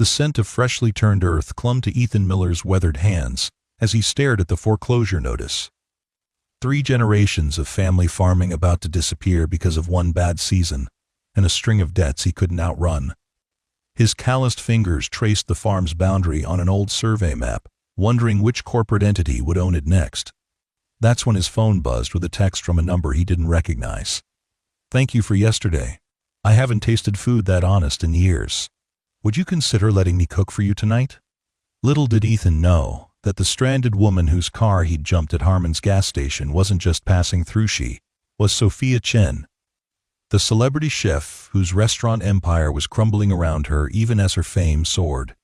The scent of freshly turned earth clung to Ethan Miller's weathered hands as he stared at the foreclosure notice. 3 generations of family farming about to disappear because of one bad season, and a string of debts he couldn't outrun. His calloused fingers traced the farm's boundary on an old survey map, wondering which corporate entity would own it next. That's when his phone buzzed with a text from a number he didn't recognize. "Thank you for yesterday. I haven't tasted food that honest in years. Would you consider letting me cook for you tonight?" Little did Ethan know that the stranded woman whose car he'd jumped at Harmon's gas station wasn't just passing through. She was Sophia Chen, the celebrity chef whose restaurant empire was crumbling around her even as her fame soared.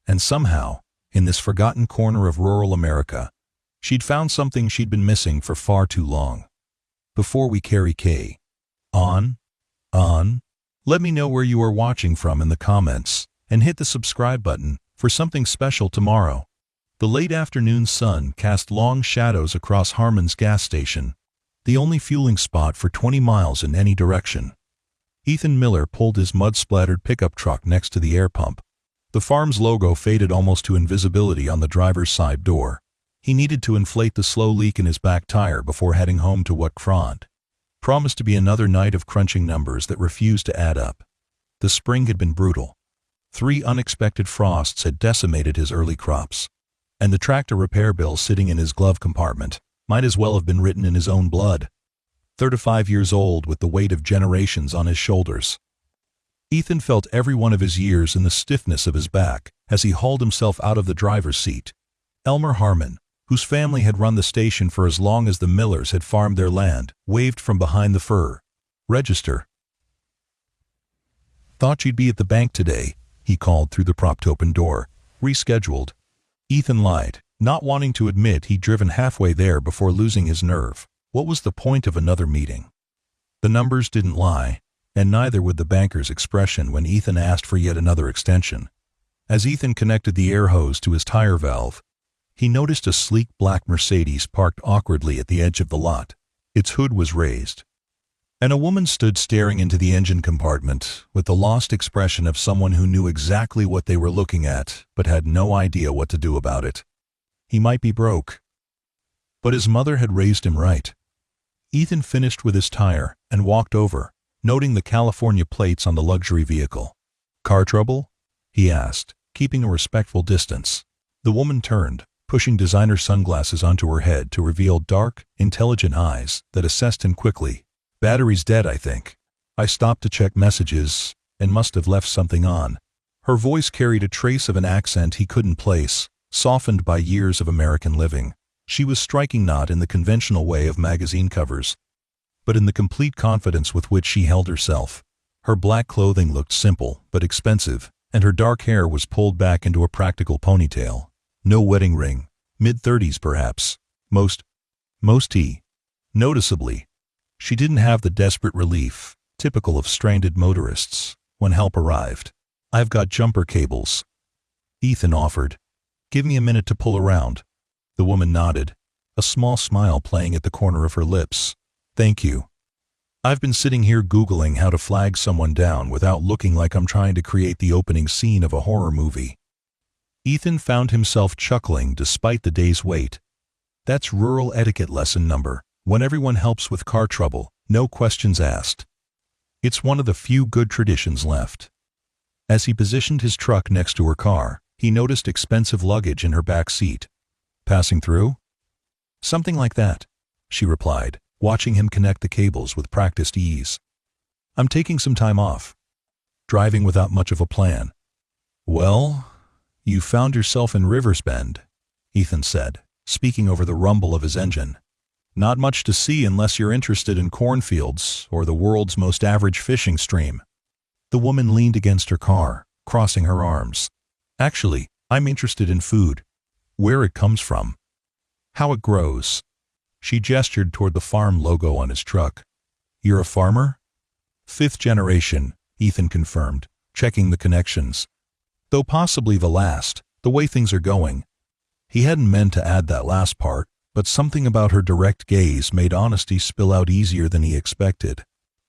And somehow, in this forgotten corner of rural America, she'd found something she'd been missing for far too long. Before we carry on, let me know where you are watching from in the comments, and hit the subscribe button for something special tomorrow. The late afternoon sun cast long shadows across Harmon's gas station, the only fueling spot for 20 miles in any direction. Ethan Miller pulled his mud-splattered pickup truck next to the air pump. The farm's logo faded almost to invisibility on the driver's side door. He needed to inflate the slow leak in his back tire before heading home to what promised to be another night of crunching numbers that refused to add up. The spring had been brutal. 3 unexpected frosts had decimated his early crops, and the tractor repair bill sitting in his glove compartment might as well have been written in his own blood. 35 years old with the weight of generations on his shoulders. Ethan felt every one of his years in the stiffness of his back as he hauled himself out of the driver's seat. Elmer Harmon, whose family had run the station for as long as the Millers had farmed their land, waved from behind the fur. "Register." "Thought you'd be at the bank today," he called through the propped-open door. "Rescheduled." Ethan lied, not wanting to admit he'd driven halfway there before losing his nerve. What was the point of another meeting? The numbers didn't lie, and neither would the banker's expression when Ethan asked for yet another extension. As Ethan connected the air hose to his tire valve, he noticed a sleek black Mercedes parked awkwardly at the edge of the lot. Its hood was raised, and a woman stood staring into the engine compartment with the lost expression of someone who knew exactly what they were looking at but had no idea what to do about it. He might be broke, but his mother had raised him right. Ethan finished with his tire and walked over, noting the California plates on the luxury vehicle. "Car trouble?" he asked, keeping a respectful distance. The woman turned, pushing designer sunglasses onto her head to reveal dark, intelligent eyes that assessed him quickly. "Battery's dead, I think. I stopped to check messages and must have left something on." Her voice carried a trace of an accent he couldn't place, softened by years of American living. She was striking not in the conventional way of magazine covers, but in the complete confidence with which she held herself. Her black clothing looked simple but expensive, and her dark hair was pulled back into a practical ponytail. No wedding ring, mid-30s perhaps, most he. Noticeably, she didn't have the desperate relief, typical of stranded motorists, when help arrived. "I've got jumper cables," Ethan offered. "Give me a minute to pull around." The woman nodded, a small smile playing at the corner of her lips. "Thank you. I've been sitting here Googling how to flag someone down without looking like I'm trying to create the opening scene of a horror movie." Ethan found himself chuckling despite the day's wait. That's rural etiquette lesson number. When everyone helps with car trouble, no questions asked. It's one of the few good traditions left. As he positioned his truck next to her car, he noticed expensive luggage in her back seat. "Passing through?" "Something like that," she replied, watching him connect the cables with practiced ease. "I'm taking some time off. Driving without much of a plan." "Well, you found yourself in Riversbend," Ethan said, speaking over the rumble of his engine. "Not much to see unless you're interested in cornfields or the world's most average fishing stream." The woman leaned against her car, crossing her arms. "Actually, I'm interested in food. Where it comes from. How it grows." She gestured toward the farm logo on his truck. "You're a farmer?" "5th generation," Ethan confirmed, checking the connections. "Though possibly the last, the way things are going." He hadn't meant to add that last part, but something about her direct gaze made honesty spill out easier than he expected.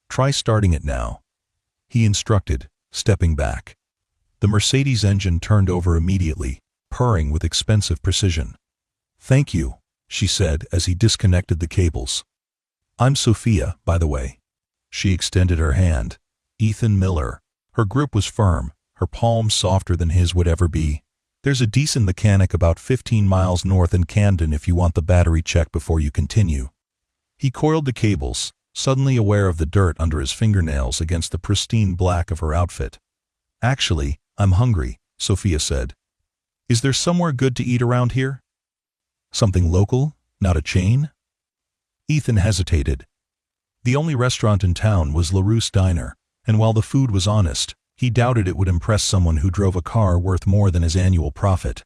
"Try starting it now," he instructed, stepping back. The Mercedes engine turned over immediately, purring with expensive precision. "Thank you," she said as he disconnected the cables. "I'm Sophia, by the way." She extended her hand. "Ethan Miller." Her grip was firm, her palm softer than his would ever be. "There's a decent mechanic about 15 miles north in Camden if you want the battery check before you continue." He coiled the cables, suddenly aware of the dirt under his fingernails against the pristine black of her outfit. "Actually, I'm hungry," Sophia said. "Is there somewhere good to eat around here? Something local, not a chain?" Ethan hesitated. The only restaurant in town was LaRousse Diner, and while the food was honest, he doubted it would impress someone who drove a car worth more than his annual profit.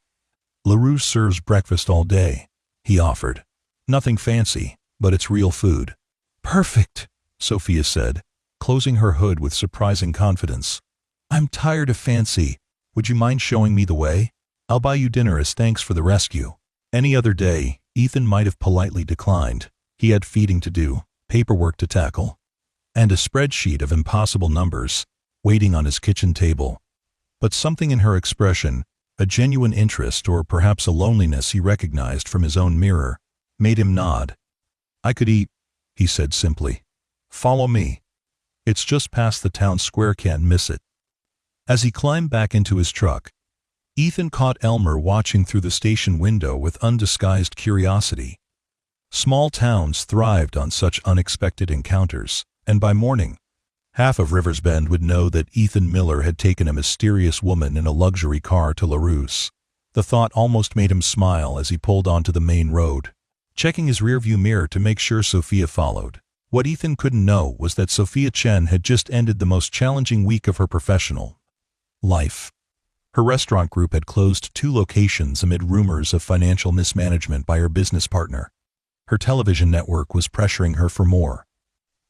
"LaRousse serves breakfast all day," he offered. "Nothing fancy, but it's real food." "Perfect," Sophia said, closing her hood with surprising confidence. "I'm tired of fancy. Would you mind showing me the way? I'll buy you dinner as thanks for the rescue." Any other day, Ethan might have politely declined. He had feeding to do, paperwork to tackle, and a spreadsheet of impossible numbers waiting on his kitchen table. But something in her expression, a genuine interest or perhaps a loneliness he recognized from his own mirror, made him nod. "I could eat," he said simply. "Follow me. It's just past the town square, can't miss it." As he climbed back into his truck, Ethan caught Elmer watching through the station window with undisguised curiosity. Small towns thrived on such unexpected encounters, and by morning, half of Riversbend would know that Ethan Miller had taken a mysterious woman in a luxury car to LaRousse. The thought almost made him smile as he pulled onto the main road, checking his rearview mirror to make sure Sophia followed. What Ethan couldn't know was that Sophia Chen had just ended the most challenging week of her professional life. Her restaurant group had closed 2 locations amid rumors of financial mismanagement by her business partner. Her television network was pressuring her for more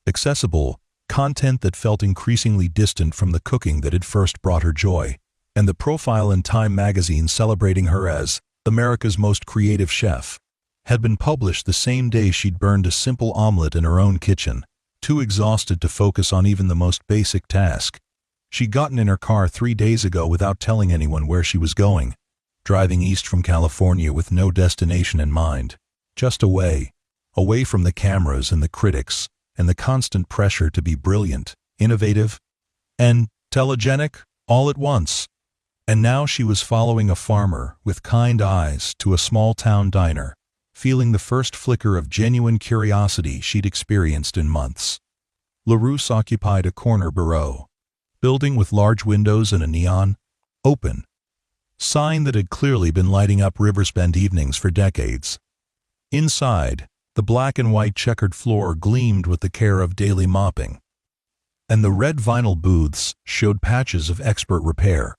accessible content that felt increasingly distant from the cooking that had first brought her joy, and the profile in Time magazine celebrating her as America's most creative chef had been published the same day she'd burned a simple omelet in her own kitchen, too exhausted to focus on even the most basic task. She'd gotten in her car 3 days ago without telling anyone where she was going, driving east from California with no destination in mind, just away from the cameras and the critics, and the constant pressure to be brilliant, innovative, and telegenic all at once. And now she was following a farmer with kind eyes to a small-town diner, feeling the first flicker of genuine curiosity she'd experienced in months. LaRousse occupied a corner bureau building with large windows and a neon open sign that had clearly been lighting up Riversbend evenings for decades. Inside, the black and white checkered floor gleamed with the care of daily mopping, and the red vinyl booths showed patches of expert repair.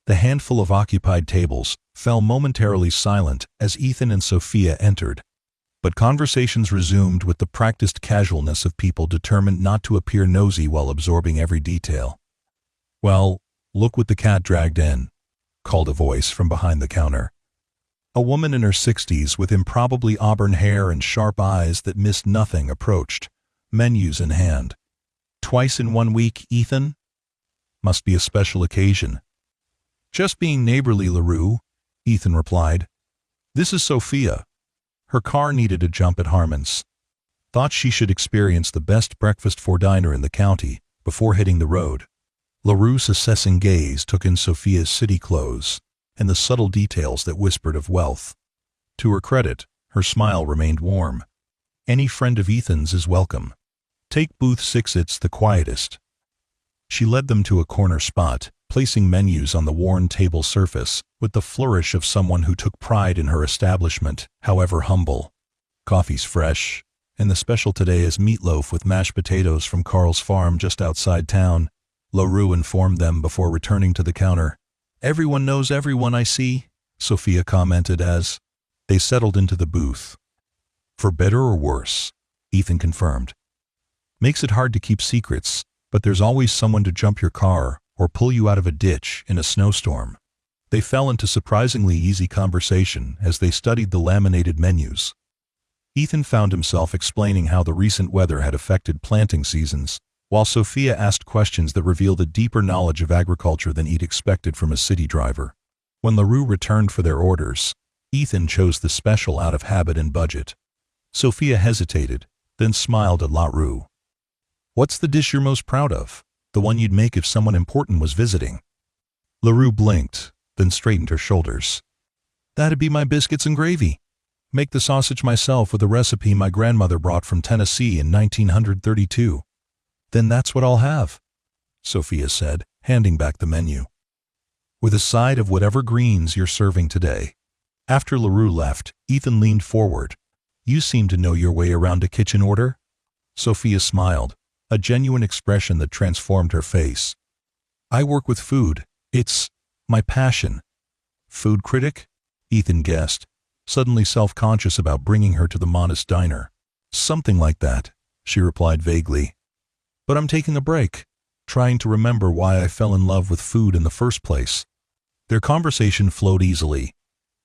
The handful of occupied tables fell momentarily silent as Ethan and Sophia entered, but conversations resumed with the practiced casualness of people determined not to appear nosy while absorbing every detail. "Well, look what the cat dragged in," called a voice from behind the counter. A woman in her 60s with improbably auburn hair and sharp eyes that missed nothing approached, menus in hand. "Twice in 1 week, Ethan? Must be a special occasion." "Just being neighborly, LaRue," Ethan replied. "This is Sophia." Her car needed a jump at Harmon's. Thought she should experience the best breakfast for diner in the county before hitting the road. LaRoue's assessing gaze took in Sophia's city clothes and the subtle details that whispered of wealth. To her credit, her smile remained warm. "Any friend of Ethan's is welcome. Take booth 6, it's the quietest." She led them to a corner spot, placing menus on the worn table surface with the flourish of someone who took pride in her establishment, however humble. "Coffee's fresh, and the special today is meatloaf with mashed potatoes from Carl's farm just outside town," LaRue informed them before returning to the counter. "Everyone knows everyone, I see," Sophia commented as they settled into the booth. "For better or worse," Ethan confirmed. "Makes it hard to keep secrets, but there's always someone to jump your car or pull you out of a ditch in a snowstorm." They fell into surprisingly easy conversation as they studied the laminated menus. Ethan found himself explaining how the recent weather had affected planting seasons, while Sophia asked questions that revealed a deeper knowledge of agriculture than he'd expected from a city driver. When LaRue returned for their orders, Ethan chose the special out of habit and budget. Sophia hesitated, then smiled at LaRue. "What's the dish you're most proud of? The one you'd make if someone important was visiting?" LaRue blinked, then straightened her shoulders. "That'd be my biscuits and gravy. Make the sausage myself with a recipe my grandmother brought from Tennessee in 1932. "Then that's what I'll have," Sophia said, handing back the menu. "With a side of whatever greens you're serving today." After LaRue left, Ethan leaned forward. "You seem to know your way around a kitchen order?" Sophia smiled, a genuine expression that transformed her face. "I work with food. It's my passion." "Food critic?" Ethan guessed, suddenly self-conscious about bringing her to the modest diner. "Something like that," she replied vaguely. "But I'm taking a break, trying to remember why I fell in love with food in the first place." Their conversation flowed easily.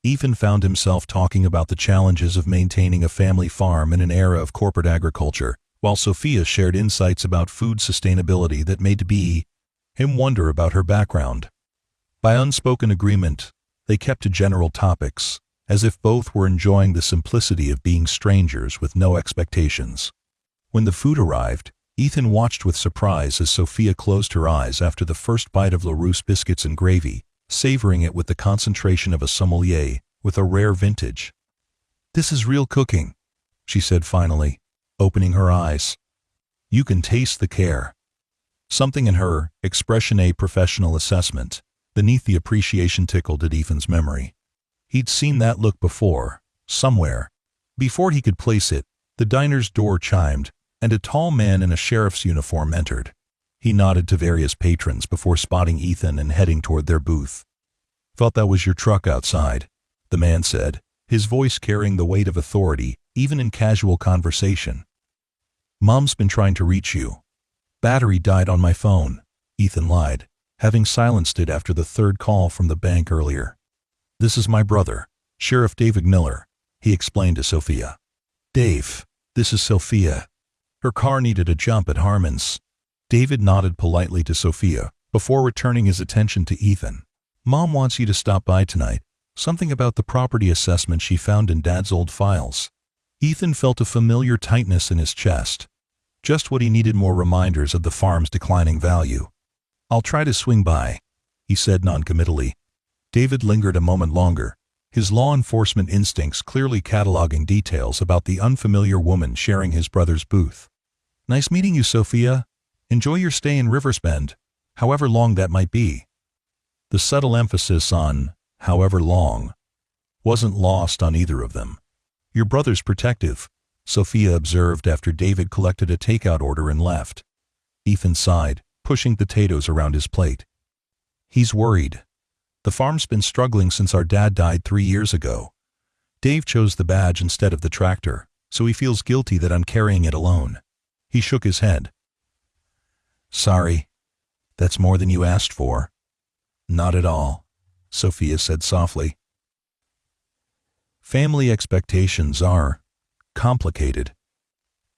Ethan found himself talking about the challenges of maintaining a family farm in an era of corporate agriculture, while Sophia shared insights about food sustainability that made him wonder about her background. By unspoken agreement, they kept to general topics, as if both were enjoying the simplicity of being strangers with no expectations. When the food arrived, Ethan watched with surprise as Sophia closed her eyes after the first bite of LaRue's biscuits and gravy, savoring it with the concentration of a sommelier with a rare vintage. "This is real cooking," she said finally, opening her eyes. "You can taste the care." Something in her expression, a professional assessment, beneath the appreciation tickled at Ethan's memory. He'd seen that look before, somewhere. Before he could place it, the diner's door chimed, and a tall man in a sheriff's uniform entered. He nodded to various patrons before spotting Ethan and heading toward their booth. "Thought that was your truck outside," the man said, his voice carrying the weight of authority, even in casual conversation. "Mom's been trying to reach you." "Battery died on my phone," Ethan lied, having silenced it after the third call from the bank earlier. "This is my brother, Sheriff David Miller," he explained to Sophia. "Dave, this is Sophia. Her car needed a jump at Harmon's." David nodded politely to Sophia before returning his attention to Ethan. "Mom wants you to stop by tonight. Something about the property assessment she found in Dad's old files." Ethan felt a familiar tightness in his chest. Just what he needed, more reminders of the farm's declining value. "I'll try to swing by," he said noncommittally. David lingered a moment longer, his law enforcement instincts clearly cataloging details about the unfamiliar woman sharing his brother's booth. "Nice meeting you, Sophia. Enjoy your stay in Riversbend, however long that might be." The subtle emphasis on "however long" wasn't lost on either of them. "Your brother's protective," Sophia observed after David collected a takeout order and left. Ethan sighed, pushing potatoes around his plate. "He's worried. The farm's been struggling since our dad died 3 years ago. Dave chose the badge instead of the tractor, so he feels guilty that I'm carrying it alone." He shook his head. "Sorry. That's more than you asked for." "Not at all," Sophia said softly. "Family expectations are complicated."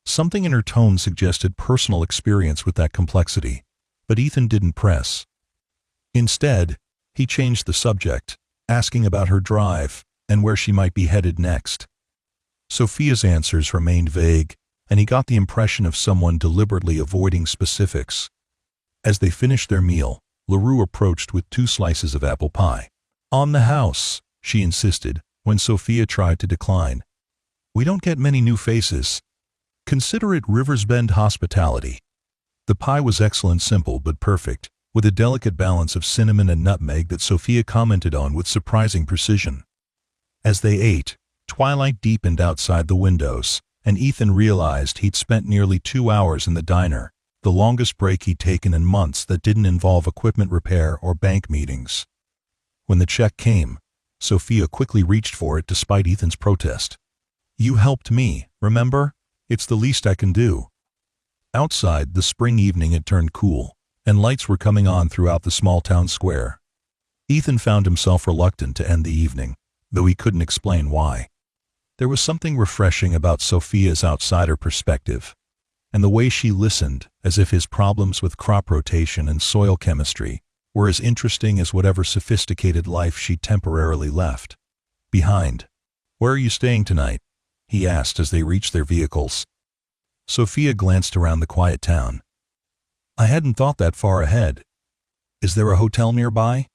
Something in her tone suggested personal experience with that complexity, but Ethan didn't press. Instead, he changed the subject, asking about her drive and where she might be headed next. Sophia's answers remained vague, and he got the impression of someone deliberately avoiding specifics. As they finished their meal, LaRue approached with 2 slices of apple pie. "On the house," she insisted, when Sophia tried to decline. "We don't get many new faces. Consider it Riversbend hospitality." The pie was excellent, simple but perfect, with a delicate balance of cinnamon and nutmeg that Sophia commented on with surprising precision. As they ate, twilight deepened outside the windows, and Ethan realized he'd spent nearly 2 hours in the diner, the longest break he'd taken in months that didn't involve equipment repair or bank meetings. When the check came, Sophia quickly reached for it despite Ethan's protest. "You helped me, remember? It's the least I can do." Outside, the spring evening had turned cool, and lights were coming on throughout the small town square. Ethan found himself reluctant to end the evening, though he couldn't explain why. There was something refreshing about Sophia's outsider perspective, and the way she listened, as if his problems with crop rotation and soil chemistry were as interesting as whatever sophisticated life she temporarily left behind. "Where are you staying tonight?" he asked as they reached their vehicles. Sophia glanced around the quiet town. "I hadn't thought that far ahead. Is there a hotel nearby?"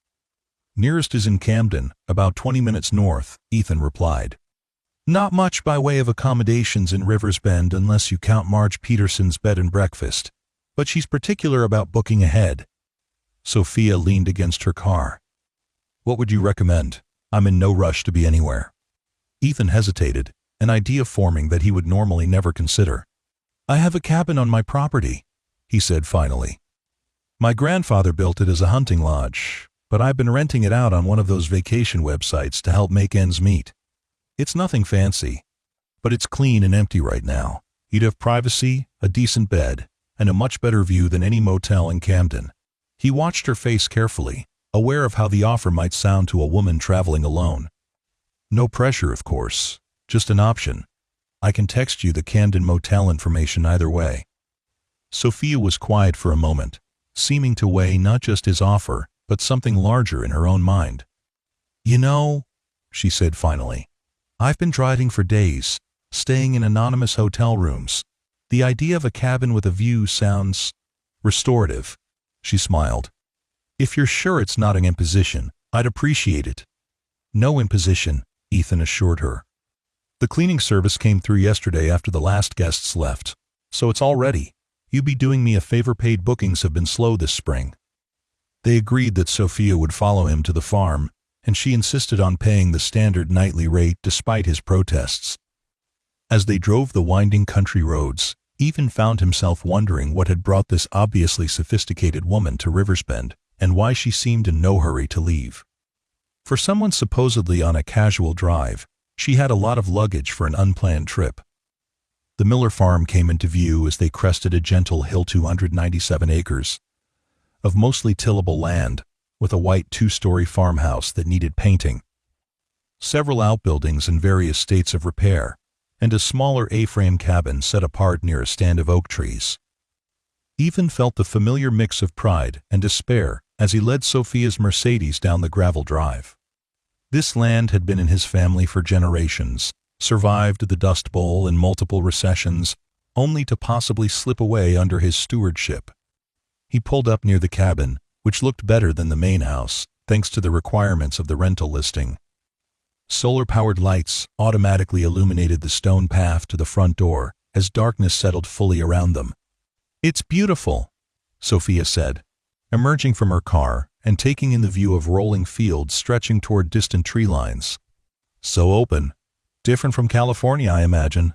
"Nearest is in Camden, about 20 minutes north," Ethan replied. "Not much by way of accommodations in Rivers Bend unless you count Marge Peterson's bed and breakfast, but she's particular about booking ahead." Sophia leaned against her car. "What would you recommend? I'm in no rush to be anywhere." Ethan hesitated, an idea forming that he would normally never consider. "I have a cabin on my property," he said finally. "My grandfather built it as a hunting lodge, but I've been renting it out on one of those vacation websites to help make ends meet. It's nothing fancy, but it's clean and empty right now. You'd have privacy, a decent bed, and a much better view than any motel in Camden." He watched her face carefully, aware of how the offer might sound to a woman traveling alone. "No pressure, of course, just an option. I can text you the Camden motel information either way." Sophia was quiet for a moment, seeming to weigh not just his offer, but something larger in her own mind. "You know," she said finally, "I've been driving for days, staying in anonymous hotel rooms. The idea of a cabin with a view sounds restorative." She smiled. "If you're sure it's not an imposition, I'd appreciate it." "No imposition," Ethan assured her. "The cleaning service came through yesterday after the last guests left, so it's all ready. You'd be doing me a favor. Paid bookings have been slow this spring." They agreed that Sophia would follow him to the farm, and she insisted on paying the standard nightly rate despite his protests. As they drove the winding country roads, Ethan found himself wondering what had brought this obviously sophisticated woman to Riversbend, and why she seemed in no hurry to leave. For someone supposedly on a casual drive, she had a lot of luggage for an unplanned trip. The Miller farm came into view as they crested a gentle hill. 297 acres of mostly tillable land, with a white 2-story farmhouse that needed painting, several outbuildings in various states of repair, and a smaller A-frame cabin set apart near a stand of oak trees. Ethan felt the familiar mix of pride and despair as he led Sophia's Mercedes down the gravel drive. This land had been in his family for generations, survived the Dust Bowl and multiple recessions, only to possibly slip away under his stewardship. He pulled up near the cabin, which looked better than the main house, thanks to the requirements of the rental listing. Solar-powered lights automatically illuminated the stone path to the front door as darkness settled fully around them. "It's beautiful," Sophia said, emerging from her car and taking in the view of rolling fields stretching toward distant tree lines. "So open. Different from California, I imagine,"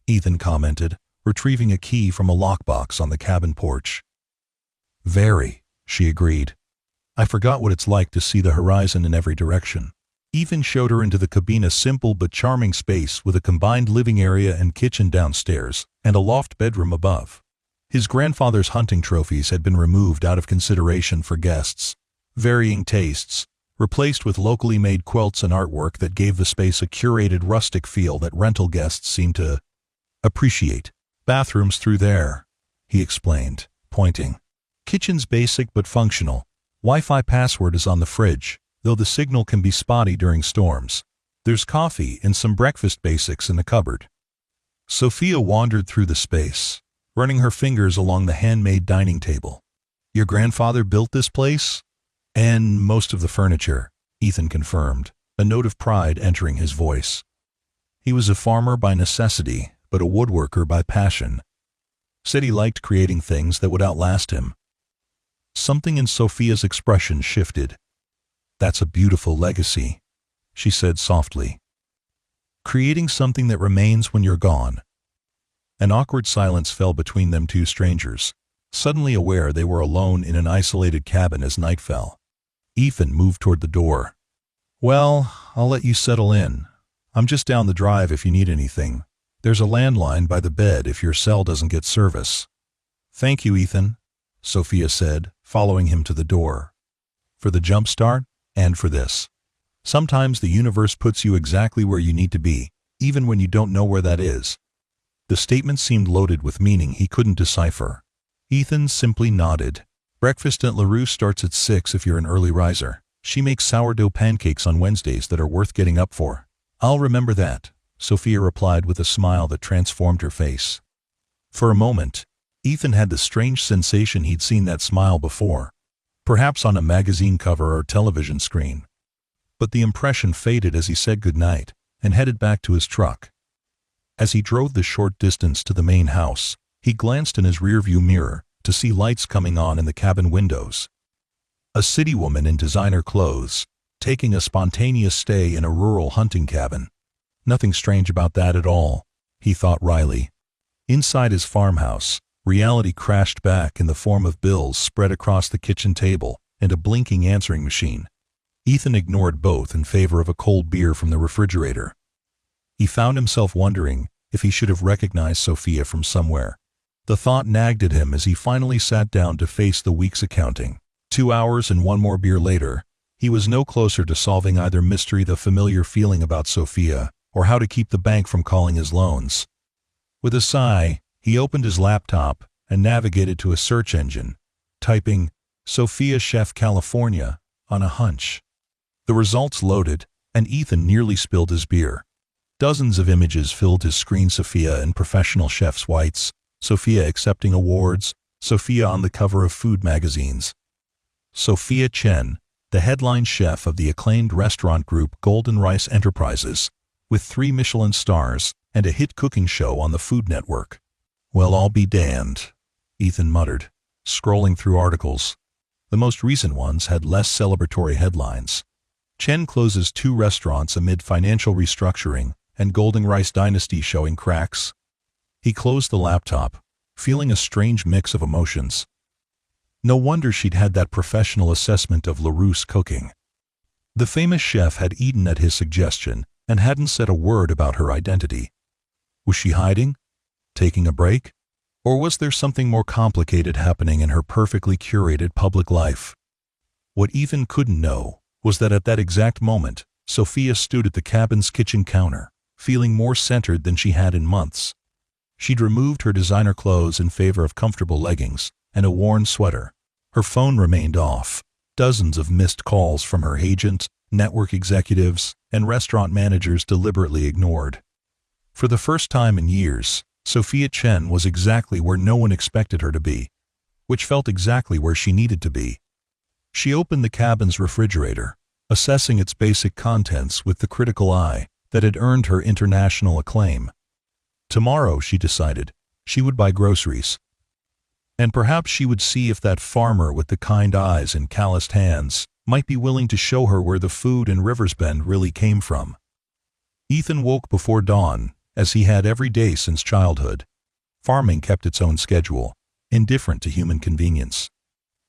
Ethan commented, retrieving a key from a lockbox on the cabin porch. "Very," she agreed. "I forgot what it's like to see the horizon in every direction." Ethan showed her into the cabin, a simple but charming space with a combined living area and kitchen downstairs, and a loft bedroom above. His grandfather's hunting trophies had been removed out of consideration for guests. Varying tastes, replaced with locally made quilts and artwork that gave the space a curated rustic feel that rental guests seemed to appreciate. "Bathrooms through there," he explained, pointing. "Kitchen's basic but functional. Wi-Fi password is on the fridge, though the signal can be spotty during storms. There's coffee and some breakfast basics in the cupboard." Sophia wandered through the space, running her fingers along the handmade dining table. "Your grandfather built this place?" "And most of the furniture," Ethan confirmed, a note of pride entering his voice. He was a farmer by necessity, but a woodworker by passion. Said he liked creating things that would outlast him. Something in Sophia's expression shifted. "That's a beautiful legacy," she said softly. "Creating something that remains when you're gone." An awkward silence fell between them two strangers, suddenly aware they were alone in an isolated cabin as night fell. Ethan moved toward the door. "Well, I'll let you settle in. I'm just down the drive if you need anything. There's a landline by the bed if your cell doesn't get service." "Thank you, Ethan," Sophia said, following him to the door. "For the jump start, and for this. Sometimes the universe puts you exactly where you need to be, even when you don't know where that is." The statement seemed loaded with meaning he couldn't decipher. Ethan simply nodded. Breakfast at LaRue starts at 6 if you're an early riser. She makes sourdough pancakes on Wednesdays that are worth getting up for. I'll remember that, Sophia replied with a smile that transformed her face. For a moment, Ethan had the strange sensation he'd seen that smile before, perhaps on a magazine cover or television screen. But the impression faded as he said goodnight and headed back to his truck. As he drove the short distance to the main house, he glanced in his rearview mirror to see lights coming on in the cabin windows. A city woman in designer clothes, taking a spontaneous stay in a rural hunting cabin. Nothing strange about that at all, he thought wryly. Inside his farmhouse, reality crashed back in the form of bills spread across the kitchen table and a blinking answering machine. Ethan ignored both in favor of a cold beer from the refrigerator. He found himself wondering if he should have recognized Sophia from somewhere. The thought nagged at him as he finally sat down to face the week's accounting. 2 hours and one more beer later, he was no closer to solving either mystery, the familiar feeling about Sophia, or how to keep the bank from calling his loans. With a sigh, he opened his laptop and navigated to a search engine, typing Sophia Chef California on a hunch. The results loaded, and Ethan nearly spilled his beer. Dozens of images filled his screen: Sophia in professional chef's whites, Sophia accepting awards, Sophia on the cover of food magazines. Sophia Chen, the headline chef of the acclaimed restaurant group Golden Rice Enterprises, with 3 Michelin stars and a hit cooking show on the Food Network. Well, I'll be damned, Ethan muttered, scrolling through articles. The most recent ones had less celebratory headlines. Chen closes 2 restaurants amid financial restructuring and Golden Rice dynasty showing cracks. He closed the laptop, feeling a strange mix of emotions. No wonder she'd had that professional assessment of LaRue's cooking. The famous chef had eaten at his suggestion and hadn't said a word about her identity. Was she hiding? Taking a break? Or was there something more complicated happening in her perfectly curated public life? What Ethan couldn't know was that at that exact moment, Sophia stood at the cabin's kitchen counter, feeling more centered than she had in months. She'd removed her designer clothes in favor of comfortable leggings and a worn sweater. Her phone remained off. Dozens of missed calls from her agent, network executives, and restaurant managers deliberately ignored. For the first time in years, Sophia Chen was exactly where no one expected her to be, which felt exactly where she needed to be. She opened the cabin's refrigerator, assessing its basic contents with the critical eye that had earned her international acclaim. Tomorrow, she decided, she would buy groceries. And perhaps she would see if that farmer with the kind eyes and calloused hands might be willing to show her where the food in Riversbend really came from. Ethan woke before dawn, as he had every day since childhood. Farming kept its own schedule, indifferent to human convenience.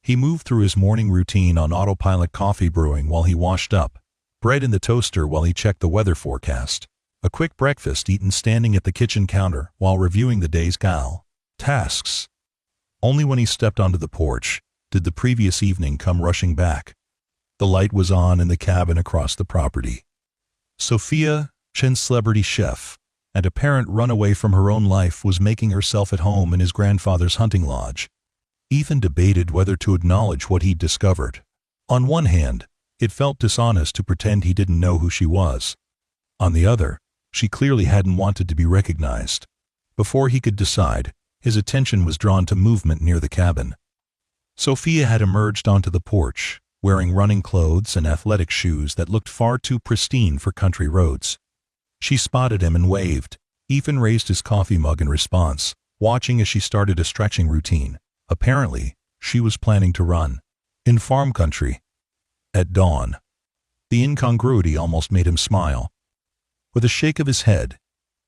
He moved through his morning routine on autopilot, coffee brewing while he washed up, bread in the toaster while he checked the weather forecast, a quick breakfast eaten standing at the kitchen counter while reviewing the day's tasks. Only when he stepped onto the porch did the previous evening come rushing back. The light was on in the cabin across the property. Sophia, Chen's celebrity chef, and apparent runaway from her own life, was making herself at home in his grandfather's hunting lodge. Ethan debated whether to acknowledge what he'd discovered. On one hand, it felt dishonest to pretend he didn't know who she was. On the other, she clearly hadn't wanted to be recognized. Before he could decide, his attention was drawn to movement near the cabin. Sophia had emerged onto the porch, wearing running clothes and athletic shoes that looked far too pristine for country roads. She spotted him and waved. Ethan raised his coffee mug in response, watching as she started a stretching routine. Apparently, she was planning to run. In farm country. At dawn. The incongruity almost made him smile. With a shake of his head,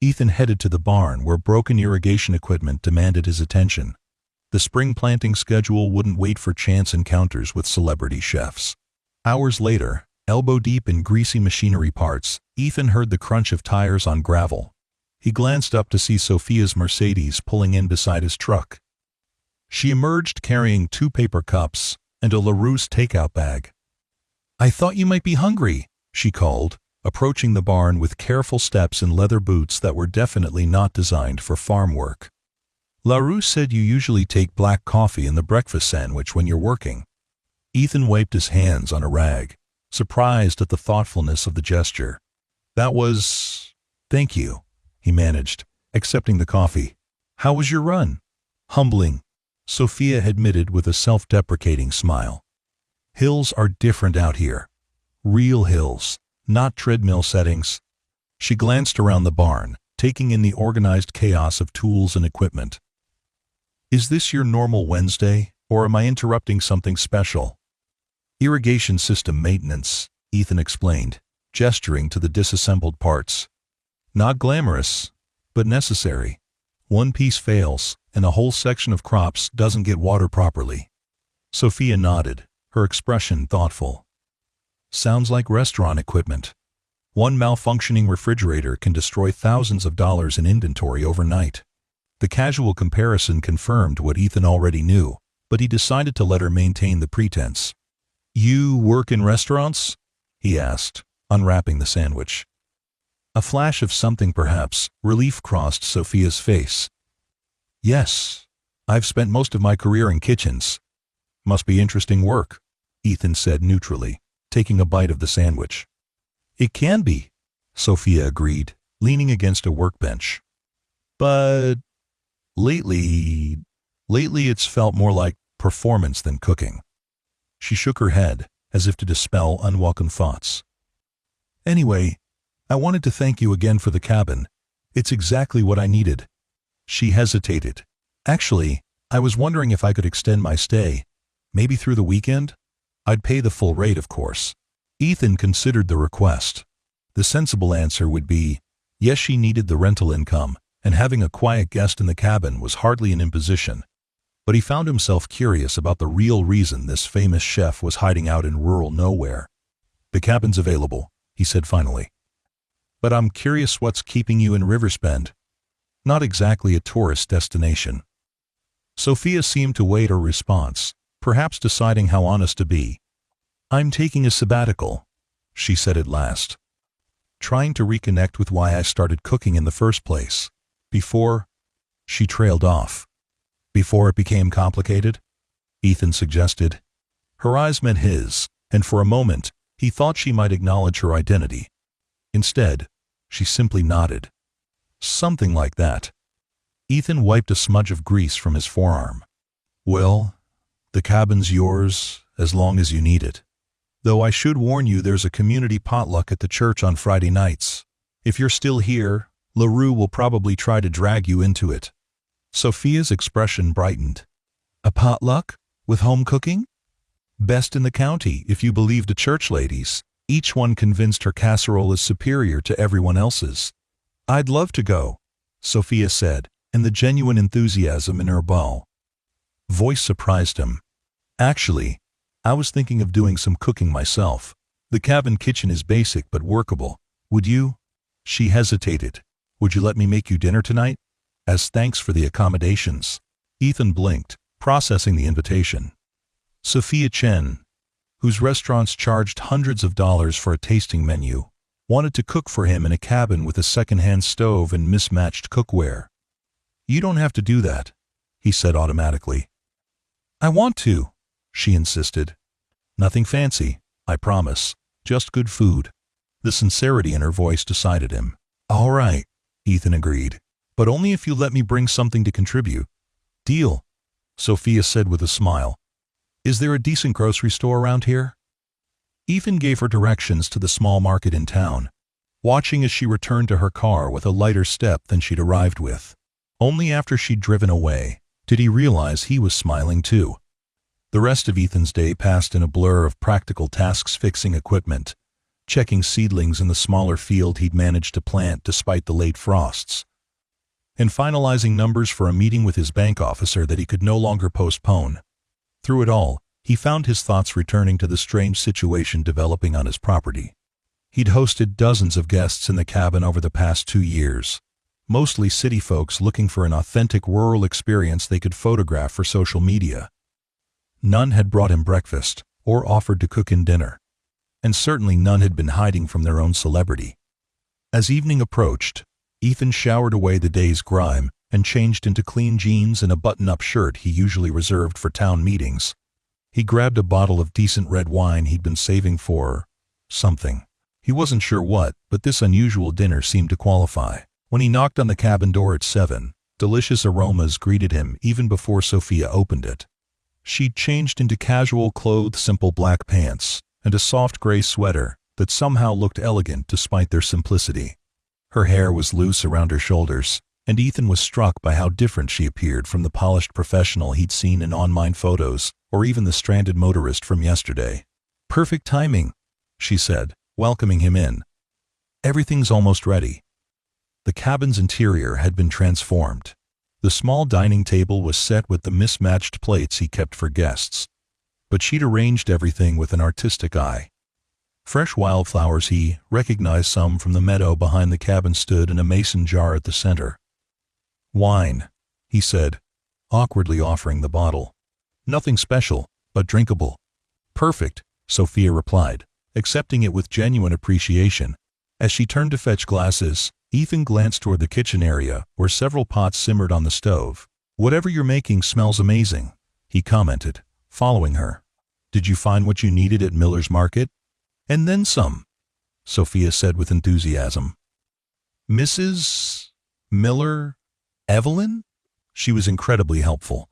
Ethan headed to the barn where broken irrigation equipment demanded his attention. The spring planting schedule wouldn't wait for chance encounters with celebrity chefs. Hours later, elbow-deep in greasy machinery parts, Ethan heard the crunch of tires on gravel. He glanced up to see Sophia's Mercedes pulling in beside his truck. She emerged carrying 2 paper cups and a LaRue's takeout bag. "I thought you might be hungry," she called, approaching the barn with careful steps in leather boots that were definitely not designed for farm work. LaRue said you usually take black coffee in the breakfast sandwich when you're working. Ethan wiped his hands on a rag, surprised at the thoughtfulness of the gesture. That was... Thank you, he managed, accepting the coffee. How was your run? Humbling, Sophia admitted with a self-deprecating smile. Hills are different out here. Real hills, not treadmill settings. She glanced around the barn, taking in the organized chaos of tools and equipment. Is this your normal Wednesday, or am I interrupting something special? Irrigation system maintenance, Ethan explained, gesturing to the disassembled parts. Not glamorous, but necessary. One piece fails, and a whole section of crops doesn't get water properly. Sophia nodded, her expression thoughtful. Sounds like restaurant equipment. One malfunctioning refrigerator can destroy thousands of dollars in inventory overnight. The casual comparison confirmed what Ethan already knew, but he decided to let her maintain the pretense. You work in restaurants? He asked, unwrapping the sandwich. A flash of something perhaps, relief crossed Sophia's face. Yes, I've spent most of my career in kitchens. Must be interesting work, Ethan said neutrally, taking a bite of the sandwich. It can be, Sophia agreed, leaning against a workbench. But lately it's felt more like performance than cooking. She shook her head, as if to dispel unwelcome thoughts. Anyway, I wanted to thank you again for the cabin. It's exactly what I needed. She hesitated. Actually, I was wondering if I could extend my stay. Maybe through the weekend? I'd pay the full rate, of course. Ethan considered the request. The sensible answer would be, yes, she needed the rental income, and having a quiet guest in the cabin was hardly an imposition. But he found himself curious about the real reason this famous chef was hiding out in rural nowhere. The cabin's available, he said finally. But I'm curious what's keeping you in Riversbend. Not exactly a tourist destination. Sophia seemed to wait her response, perhaps deciding how honest to be. I'm taking a sabbatical, she said at last. Trying to reconnect with why I started cooking in the first place. Before, she trailed off. Before it became complicated? Ethan suggested. Her eyes met his, and for a moment, he thought she might acknowledge her identity. Instead, she simply nodded. Something like that. Ethan wiped a smudge of grease from his forearm. Well, the cabin's yours as long as you need it. Though I should warn you there's a community potluck at the church on Friday nights. If you're still here, LaRue will probably try to drag you into it. Sophia's expression brightened. A potluck? With home cooking? Best in the county, if you believe the church ladies. Each one convinced her casserole is superior to everyone else's. I'd love to go, Sophia said, and the genuine enthusiasm in her voice surprised him. Actually, I was thinking of doing some cooking myself. The cabin kitchen is basic but workable. Would you? She hesitated. Would you let me make you dinner tonight? As thanks for the accommodations. Ethan blinked, processing the invitation. Sophia Chen, whose restaurants charged hundreds of dollars for a tasting menu, wanted to cook for him in a cabin with a second-hand stove and mismatched cookware. You don't have to do that, he said automatically. I want to, she insisted. Nothing fancy, I promise, just good food. The sincerity in her voice decided him. All right, Ethan agreed. But only if you let me bring something to contribute. Deal, Sophia said with a smile. Is there a decent grocery store around here? Ethan gave her directions to the small market in town, watching as she returned to her car with a lighter step than she'd arrived with. Only after she'd driven away did he realize he was smiling too. The rest of Ethan's day passed in a blur of practical tasks, fixing equipment, checking seedlings in the smaller field he'd managed to plant despite the late frosts, and finalizing numbers for a meeting with his bank officer that he could no longer postpone. Through it all, he found his thoughts returning to the strange situation developing on his property. He'd hosted dozens of guests in the cabin over the past 2 years, mostly city folks looking for an authentic rural experience they could photograph for social media. None had brought him breakfast or offered to cook him dinner. and certainly none had been hiding from their own celebrity. As evening approached, Ethan showered away the day's grime and changed into clean jeans and a button-up shirt he usually reserved for town meetings. He grabbed a bottle of decent red wine he'd been saving for something. He wasn't sure what, but this unusual dinner seemed to qualify. When he knocked on the cabin door at 7, delicious aromas greeted him even before Sophia opened it. She'd changed into casual clothes, simple black pants, and a soft gray sweater that somehow looked elegant despite their simplicity. Her hair was loose around her shoulders, and Ethan was struck by how different she appeared from the polished professional he'd seen in online photos, or even the stranded motorist from yesterday. "Perfect timing," she said, welcoming him in. "Everything's almost ready." The cabin's interior had been transformed. The small dining table was set with the mismatched plates he kept for guests, but she'd arranged everything with an artistic eye. Fresh wildflowers, he recognized some from the meadow behind the cabin, stood in a mason jar at the center. "Wine," he said, awkwardly offering the bottle. "Nothing special, but drinkable." "Perfect," Sophia replied, accepting it with genuine appreciation. As she turned to fetch glasses, Ethan glanced toward the kitchen area where several pots simmered on the stove. "Whatever you're making smells amazing," he commented, following her. "Did you find what you needed at Miller's Market?" "And then some," Sophia said with enthusiasm. "Mrs. Miller? Evelyn?" She was incredibly helpful.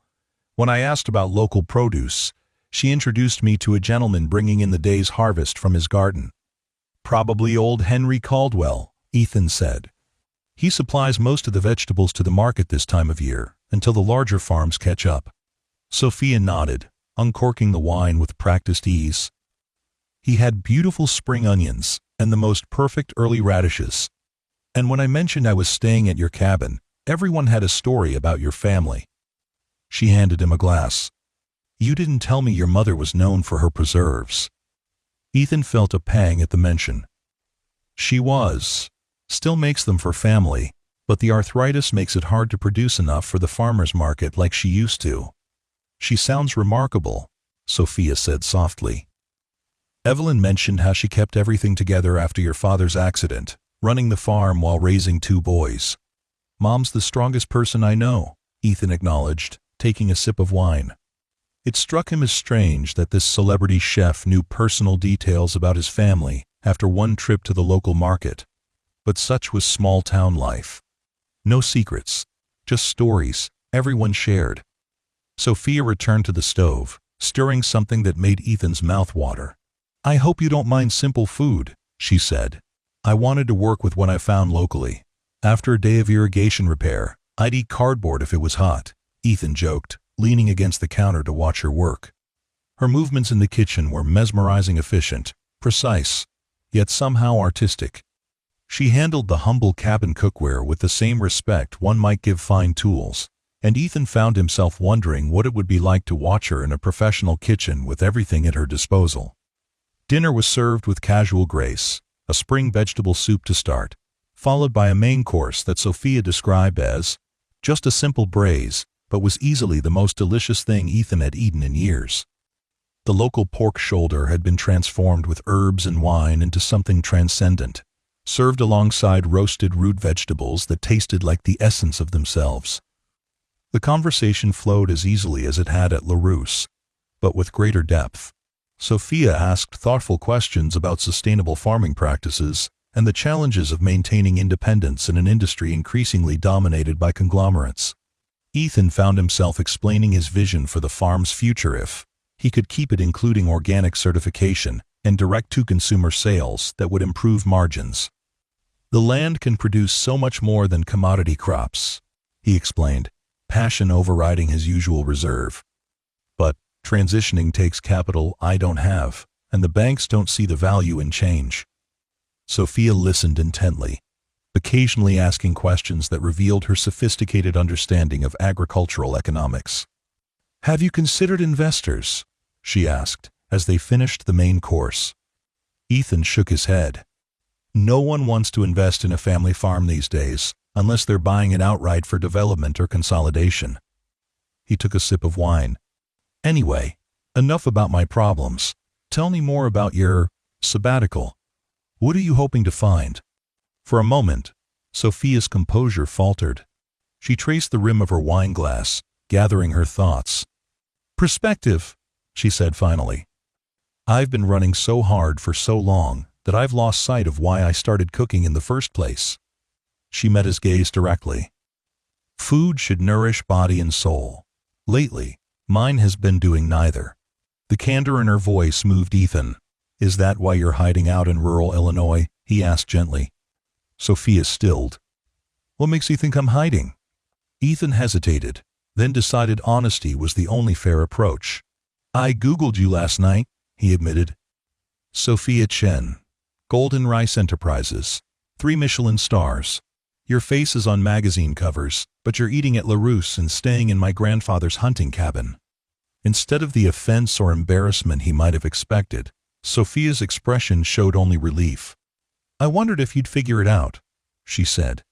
When I asked about local produce, she introduced me to a gentleman bringing in the day's harvest from his garden. "Probably old Henry Caldwell," Ethan said. "He supplies most of the vegetables to the market this time of year, until the larger farms catch up." Sophia nodded, uncorking the wine with practiced ease. "He had beautiful spring onions and the most perfect early radishes. And when I mentioned I was staying at your cabin, everyone had a story about your family." She handed him a glass. "You didn't tell me your mother was known for her preserves." Ethan felt a pang at the mention. "She was. Still makes them for family, but the arthritis makes it hard to produce enough for the farmer's market like she used to." "She sounds remarkable," Sophia said softly. "Evelyn mentioned how she kept everything together after your father's accident, running the farm while raising 2 boys. Mom's the strongest person I know," Ethan acknowledged, taking a sip of wine. It struck him as strange that this celebrity chef knew personal details about his family after one trip to the local market. But such was small-town life. No secrets, just stories everyone shared. Sophia returned to the stove, stirring something that made Ethan's mouth water. "I hope you don't mind simple food," she said. "I wanted to work with what I found locally. After a day of irrigation repair, I'd eat cardboard if it was hot," Ethan joked, leaning against the counter to watch her work. Her movements in the kitchen were mesmerizing, efficient, precise, yet somehow artistic. She handled the humble cabin cookware with the same respect one might give fine tools, and Ethan found himself wondering what it would be like to watch her in a professional kitchen with everything at her disposal. Dinner was served with casual grace, a spring vegetable soup to start, followed by a main course that Sophia described as just a simple braise, but was easily the most delicious thing Ethan had eaten in years. The local pork shoulder had been transformed with herbs and wine into something transcendent, served alongside roasted root vegetables that tasted like the essence of themselves. The conversation flowed as easily as it had at LaRousse, but with greater depth. Sophia asked thoughtful questions about sustainable farming practices and the challenges of maintaining independence in an industry increasingly dominated by conglomerates. Ethan found himself explaining his vision for the farm's future if he could keep it, including organic certification and direct-to-consumer sales that would improve margins. "The land can produce so much more than commodity crops," he explained, passion overriding his usual reserve. "But transitioning takes capital I don't have, and the banks don't see the value in change." Sophia listened intently, occasionally asking questions that revealed her sophisticated understanding of agricultural economics. "Have you considered investors?" she asked, as they finished the main course. Ethan shook his head. "No one wants to invest in a family farm these days, unless they're buying it outright for development or consolidation." He took a sip of wine. "Anyway, enough about my problems. Tell me more about your Sabbatical. What are you hoping to find? For a moment, Sophia's composure faltered. She traced the rim of her wine glass, gathering her thoughts. Perspective, she said finally. I've been running so hard for so long that I've lost sight of why I started cooking in the first place. She met his gaze directly. Food should nourish body and soul. Lately, mine has been doing neither. The candor in her voice moved Ethan. Is that why you're hiding out in rural Illinois? He asked gently. Sophia stilled. What makes you think I'm hiding? Ethan hesitated, then decided honesty was the only fair approach. I Googled you last night, he admitted. Sophia Chen. Golden Rice Enterprises. 3 Michelin stars. Your face is on magazine covers, but you're eating at LaRousse and staying in my grandfather's hunting cabin. Instead of the offense or embarrassment he might have expected, Sophia's expression showed only relief. I wondered if you'd figure it out, she said.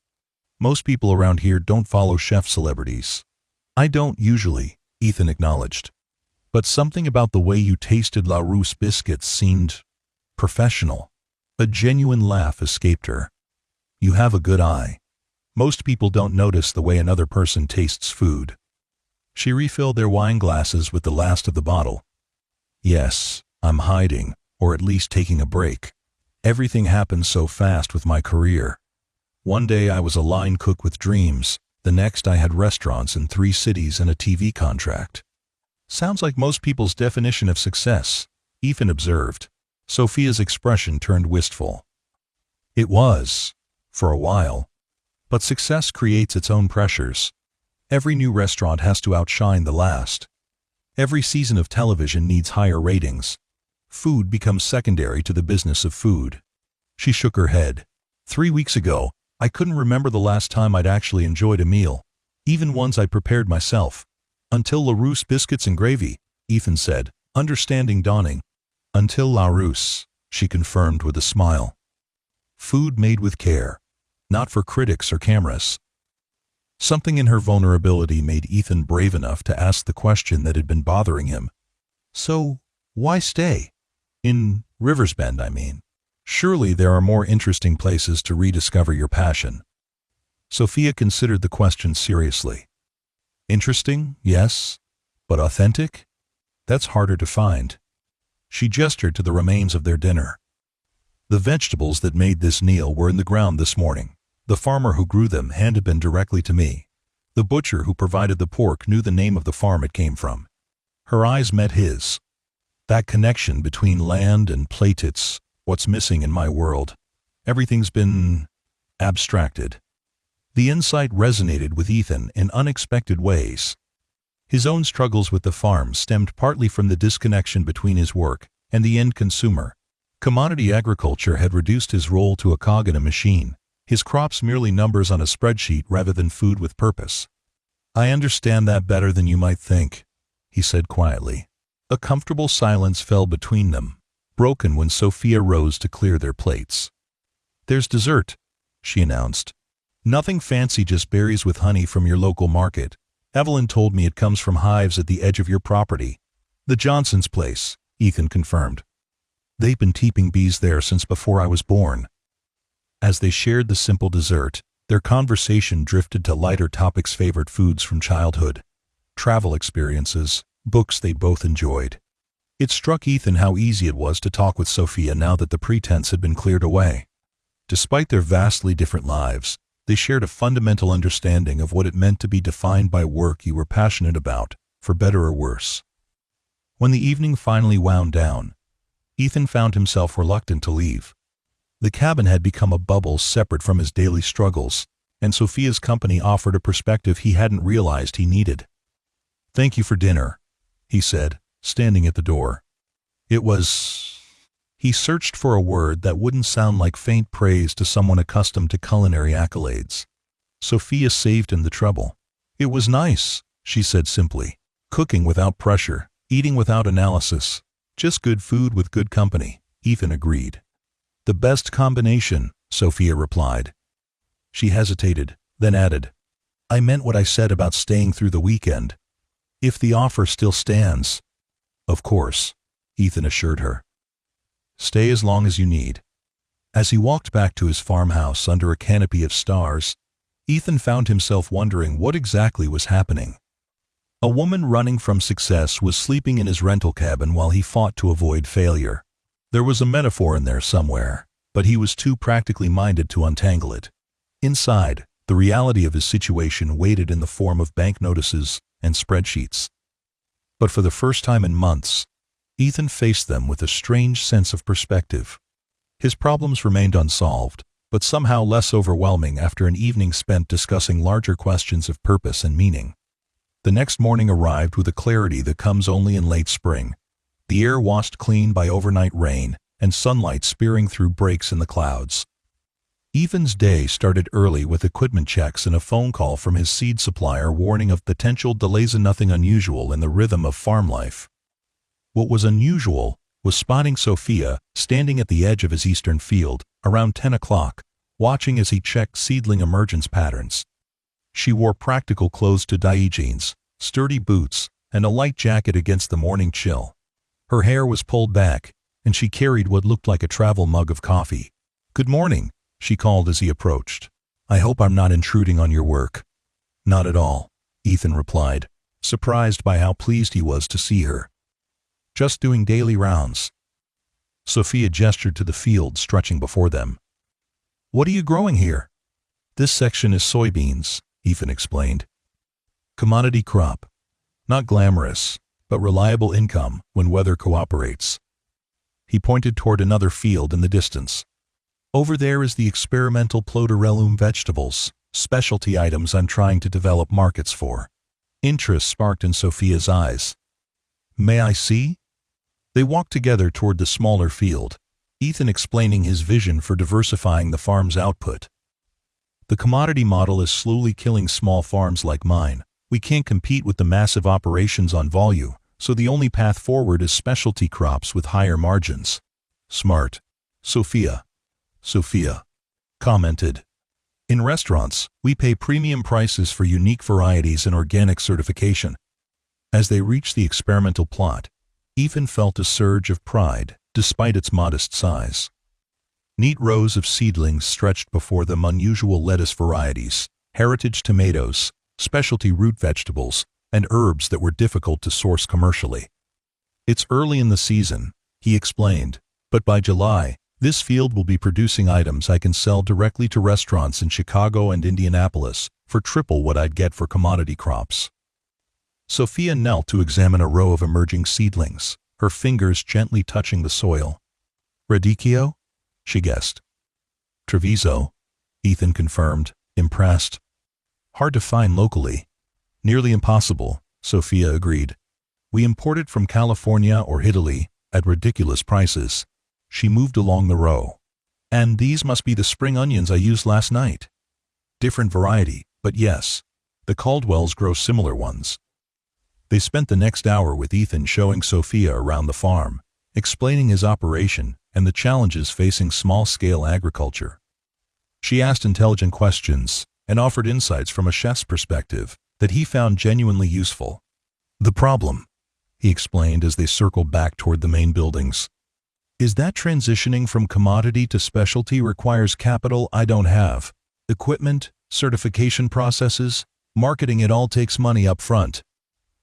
Most people around here don't follow chef celebrities. I don't usually, Ethan acknowledged. But something about the way you tasted LaRousse biscuits seemed professional. A genuine laugh escaped her. You have a good eye. Most people don't notice the way another person tastes food. She refilled their wine glasses with the last of the bottle. Yes, I'm hiding, or at least taking a break. Everything happened so fast with my career. One day I was a line cook with dreams, the next I had restaurants in 3 cities and a TV contract. Sounds like most people's definition of success, Ethan observed. Sophia's expression turned wistful. It was, for a while. But success creates its own pressures. Every new restaurant has to outshine the last. Every season of television needs higher ratings. Food becomes secondary to the business of food. She shook her head. 3 weeks ago, I couldn't remember the last time I'd actually enjoyed a meal, even ones I prepared myself. Until LaRousse biscuits and gravy, Ethan said, understanding dawning. Until LaRousse, she confirmed with a smile. Food made with care, not for critics or cameras. Something in her vulnerability made Ethan brave enough to ask the question that had been bothering him. So, why stay? In Riversbend, I mean. Surely there are more interesting places to rediscover your passion. Sophia considered the question seriously. Interesting, yes, but authentic? That's harder to find. She gestured to the remains of their dinner. The vegetables that made this meal were in the ground this morning. The farmer who grew them handed them directly to me. The butcher who provided the pork knew the name of the farm it came from. Her eyes met his. That connection between land and plate, it's what's missing in my world. Everything's been abstracted. The insight resonated with Ethan in unexpected ways. His own struggles with the farm stemmed partly from the disconnection between his work and the end consumer. Commodity agriculture had reduced his role to a cog in a machine, his crops merely numbers on a spreadsheet rather than food with purpose. I understand that better than you might think, he said quietly. A comfortable silence fell between them, broken when Sophia rose to clear their plates. There's dessert, she announced. Nothing fancy, just berries with honey from your local market. Evelyn told me it comes from hives at the edge of your property. The Johnson's place, Ethan confirmed. They've been keeping bees there since before I was born. As they shared the simple dessert, their conversation drifted to lighter topics, favorite foods from childhood, travel experiences, books they both enjoyed. It struck Ethan how easy it was to talk with Sophia now that the pretense had been cleared away. Despite their vastly different lives, they shared a fundamental understanding of what it meant to be defined by work you were passionate about, for better or worse. When the evening finally wound down, Ethan found himself reluctant to leave. The cabin had become a bubble separate from his daily struggles, and Sophia's company offered a perspective he hadn't realized he needed. Thank you for dinner, he said, standing at the door. It was... He searched for a word that wouldn't sound like faint praise to someone accustomed to culinary accolades. Sophia saved him the trouble. It was nice, she said simply. Cooking without pressure, eating without analysis. Just good food with good company, Ethan agreed. The best combination, Sophia replied. She hesitated, then added, I meant what I said about staying through the weekend. If the offer still stands. Of course, Ethan assured her. Stay as long as you need. As he walked back to his farmhouse under a canopy of stars, Ethan found himself wondering what exactly was happening. A woman running from success was sleeping in his rental cabin while he fought to avoid failure. There was a metaphor in there somewhere, but he was too practically minded to untangle it. Inside, the reality of his situation waited in the form of bank notices and spreadsheets. But for the first time in months, Ethan faced them with a strange sense of perspective. His problems remained unsolved, but somehow less overwhelming after an evening spent discussing larger questions of purpose and meaning. The next morning arrived with a clarity that comes only in late spring, the air washed clean by overnight rain and sunlight spearing through breaks in the clouds. Ethan's day started early with equipment checks and a phone call from his seed supplier warning of potential delays. Nothing unusual in the rhythm of farm life. What was unusual was spotting Sophia standing at the edge of his eastern field, around 10 o'clock, watching as he checked seedling emergence patterns. She wore practical clothes to dye jeans, sturdy boots, and a light jacket against the morning chill. Her hair was pulled back, and she carried what looked like a travel mug of coffee. "Good morning," she called as he approached. "I hope I'm not intruding on your work." "Not at all," Ethan replied, surprised by how pleased he was to see her. "Just doing daily rounds." Sophia gestured to the field stretching before them. "What are you growing here?" "This section is soybeans," Ethan explained. "Commodity crop. Not glamorous, but reliable income when weather cooperates." He pointed toward another field in the distance. "Over there is the experimental Ploderellum vegetables, specialty items I'm trying to develop markets for." Interest sparked in Sophia's eyes. "May I see?" They walked together toward the smaller field, Ethan explaining his vision for diversifying the farm's output. "The commodity model is slowly killing small farms like mine. We can't compete with the massive operations on volume, so the only path forward is specialty crops with higher margins." "Smart," Sophia commented. "In restaurants, we pay premium prices for unique varieties and organic certification." As they reached the experimental plot, Ethan felt a surge of pride, despite its modest size. Neat rows of seedlings stretched before them, unusual lettuce varieties, heritage tomatoes, specialty root vegetables, and herbs that were difficult to source commercially. "It's early in the season," he explained, "but by July, this field will be producing items I can sell directly to restaurants in Chicago and Indianapolis for triple what I'd get for commodity crops." Sophia knelt to examine a row of emerging seedlings, her fingers gently touching the soil. "Radicchio?" she guessed. "Treviso," Ethan confirmed, impressed. "Hard to find locally." "Nearly impossible," Sophia agreed. "We import it from California or Italy at ridiculous prices." She moved along the row. "And these must be the spring onions I used last night." "Different variety, but yes. The Caldwells grow similar ones." They spent the next hour with Ethan showing Sophia around the farm, explaining his operation and the challenges facing small-scale agriculture. She asked intelligent questions and offered insights from a chef's perspective that he found genuinely useful. "The problem," he explained as they circled back toward the main buildings, "is that transitioning from commodity to specialty requires capital I don't have. Equipment, certification processes, marketing, it all takes money up front.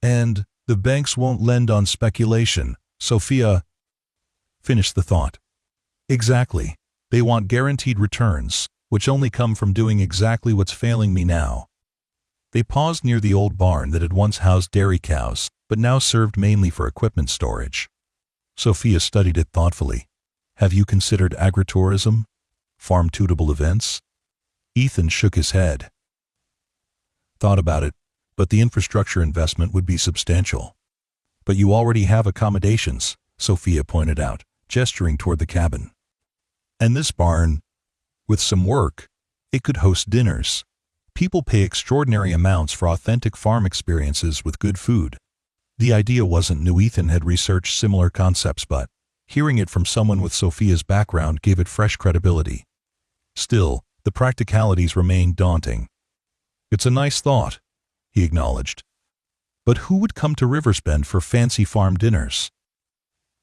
And the banks won't lend on speculation." Sophia finished the thought. "Exactly. They want guaranteed returns, which only come from doing exactly what's failing me now." They paused near the old barn that had once housed dairy cows, but now served mainly for equipment storage. Sophia studied it thoughtfully. "Have you considered agritourism? Farm-to-table events?" Ethan shook his head. "Thought about it, but the infrastructure investment would be substantial." "But you already have accommodations," Sophia pointed out, gesturing toward the cabin. "And this barn, with some work, it could host dinners. People pay extraordinary amounts for authentic farm experiences with good food." The idea wasn't new. Ethan had researched similar concepts, but hearing it from someone with Sophia's background gave it fresh credibility. Still, the practicalities remained daunting. "It's a nice thought," he acknowledged. "But who would come to Riversbend for fancy farm dinners?"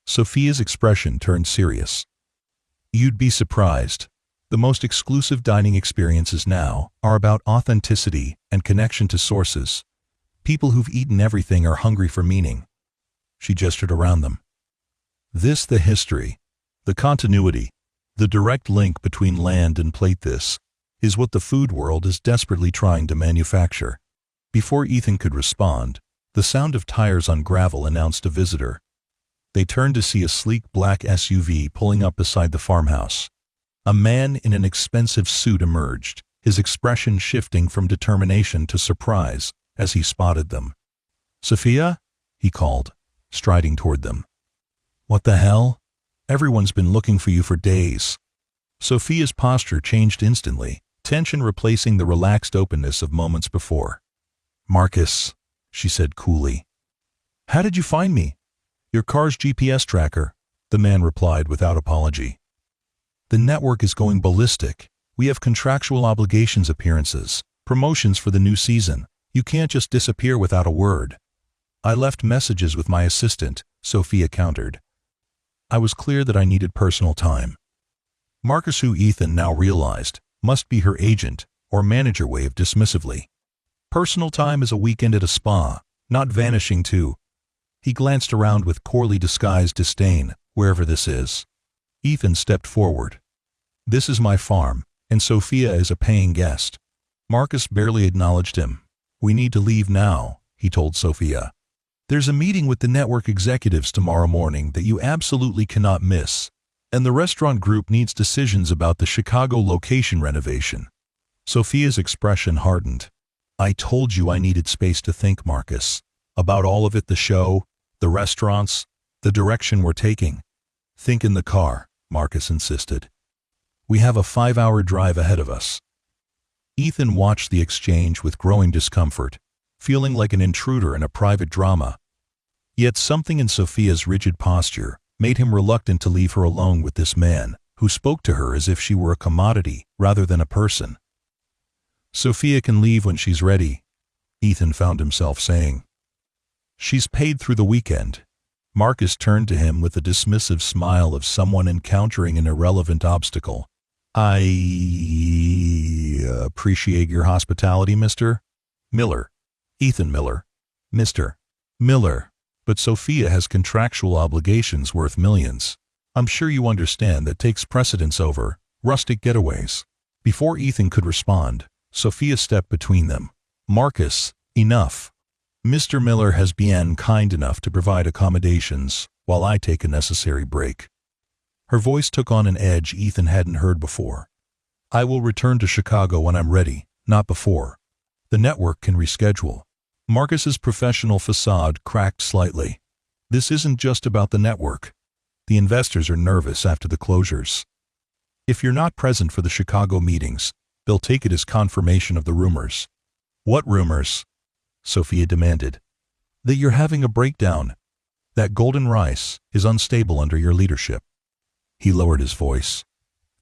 Sophia's expression turned serious. You'd be surprised. The most exclusive dining experiences now are about authenticity and connection to sources. People who've eaten everything are hungry for meaning. She gestured around them. The history, the continuity, the direct link between land and plate, this is what the food world is desperately trying to manufacture. Before Ethan could respond, the sound of tires on gravel announced a visitor. They turned to see a sleek black SUV pulling up beside the farmhouse. A man in an expensive suit emerged, his expression shifting from determination to surprise as he spotted them. "Sophia?" he called, striding toward them. "What the hell? Everyone's been looking for you for days." Sophia's posture changed instantly, tension replacing the relaxed openness of moments before. "Marcus," she said coolly. "How did you find me?" "Your car's GPS tracker," the man replied without apology. "The network is going ballistic. We have contractual obligations, appearances, promotions for the new season. You can't just disappear without a word." "I left messages with my assistant," Sophia countered. "I was clear that I needed personal time." Marcus, who Ethan now realized must be her agent or manager, waved dismissively. "Personal time is a weekend at a spa, not vanishing too." He glanced around with poorly disguised disdain, "Wherever this is." Ethan stepped forward. "This is my farm, and Sophia is a paying guest." Marcus barely acknowledged him. "We need to leave now," he told Sophia. "There's a meeting with the network executives tomorrow morning that you absolutely cannot miss, and the restaurant group needs decisions about the Chicago location renovation." Sophia's expression hardened. "I told you I needed space to think, Marcus. About all of it, the show, the restaurants, the direction we're taking." "Think in the car," Marcus insisted. "We have a 5-hour drive ahead of us." Ethan watched the exchange with growing discomfort, feeling like an intruder in a private drama. Yet something in Sophia's rigid posture made him reluctant to leave her alone with this man, who spoke to her as if she were a commodity rather than a person. "Sophia can leave when she's ready," Ethan found himself saying. "She's paid through the weekend." Marcus turned to him with a dismissive smile of someone encountering an irrelevant obstacle. "I appreciate your hospitality, Mr. Miller." "Ethan Miller." "Mr. Miller. But Sophia has contractual obligations worth millions. I'm sure you understand that takes precedence over rustic getaways." Before Ethan could respond, Sophia stepped between them. "Marcus, enough. Mr. Miller has been kind enough to provide accommodations while I take a necessary break." Her voice took on an edge Ethan hadn't heard before. "I will return to Chicago when I'm ready, not before. The network can reschedule." Marcus's professional facade cracked slightly. "This isn't just about the network. The investors are nervous after the closures. If you're not present for the Chicago meetings, they'll take it as confirmation of the rumors." "What rumors?" Sophia demanded. "That you're having a breakdown. That Golden Rice is unstable under your leadership." He lowered his voice.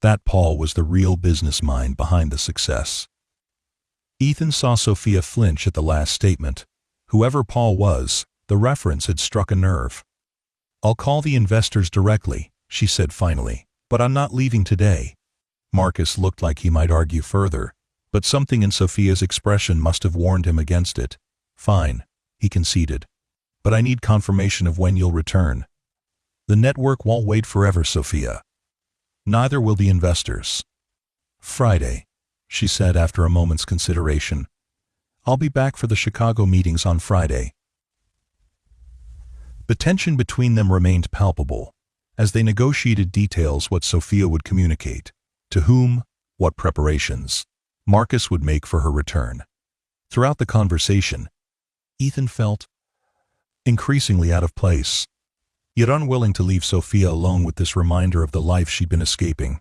That Paul was the real business mind behind the success. Ethan saw Sophia flinch at the last statement. Whoever Paul was, the reference had struck a nerve. "I'll call the investors directly," she said finally, "but I'm not leaving today." Marcus looked like he might argue further, but something in Sophia's expression must have warned him against it. "Fine," he conceded. "But I need confirmation of when you'll return." "The network won't wait forever, Sophia. Neither will the investors." "Friday," she said after a moment's consideration. "I'll be back for the Chicago meetings on Friday." The tension between them remained palpable as they negotiated details: what Sophia would communicate, to whom, what preparations Marcus would make for her return. Throughout the conversation, Ethan felt increasingly out of place, yet unwilling to leave Sophia alone with this reminder of the life she'd been escaping.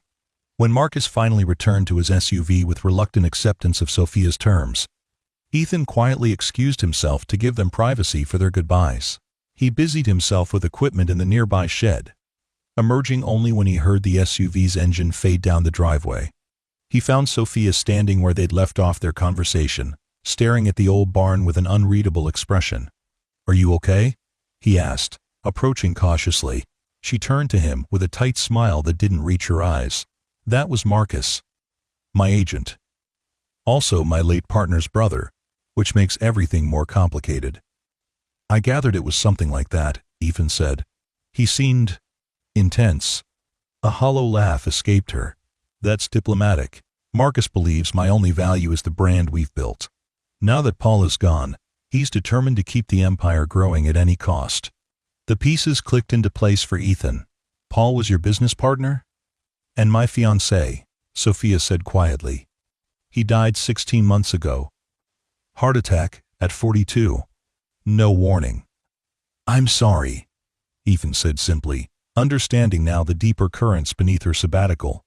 When Marcus finally returned to his SUV with reluctant acceptance of Sophia's terms, Ethan quietly excused himself to give them privacy for their goodbyes. He busied himself with equipment in the nearby shed, emerging only when he heard the SUV's engine fade down the driveway. He found Sophia standing where they'd left off their conversation, staring at the old barn with an unreadable expression. "Are you okay?" he asked, approaching cautiously. She turned to him with a tight smile that didn't reach her eyes. That was Marcus, my agent. Also my late partner's brother, which makes everything more complicated. I gathered it was something like that, Ethan said. He seemed intense. A hollow laugh escaped her. That's diplomatic. Marcus believes my only value is the brand we've built. Now that Paul is gone, he's determined to keep the empire growing at any cost. The pieces clicked into place for Ethan. Paul was your business partner? And my fiancé, Sophia said quietly. He died 16 months ago. Heart attack, at 42. No warning. I'm sorry, Ethan said simply, understanding now the deeper currents beneath her sabbatical.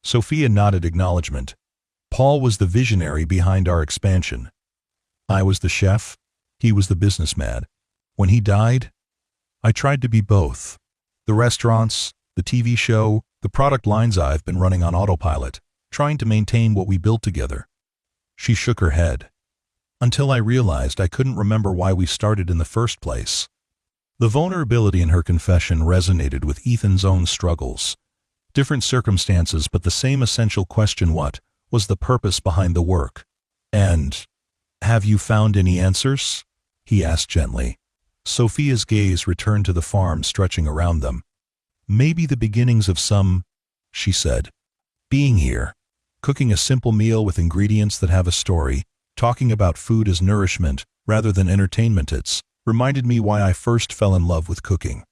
Sophia nodded acknowledgement. Paul was the visionary behind our expansion. I was the chef, he was the businessman. When he died, I tried to be both. The restaurants, the TV show, the product lines, I've been running on autopilot, trying to maintain what we built together. She shook her head. Until I realized I couldn't remember why we started in the first place. The vulnerability in her confession resonated with Ethan's own struggles. Different circumstances, but the same essential question: what was the purpose behind the work? And, have you found any answers? He asked gently. Sophia's gaze returned to the farm stretching around them. Maybe the beginnings of some, she said. Being here, cooking a simple meal with ingredients that have a story, talking about food as nourishment rather than entertainment, it's reminded me why I first fell in love with cooking.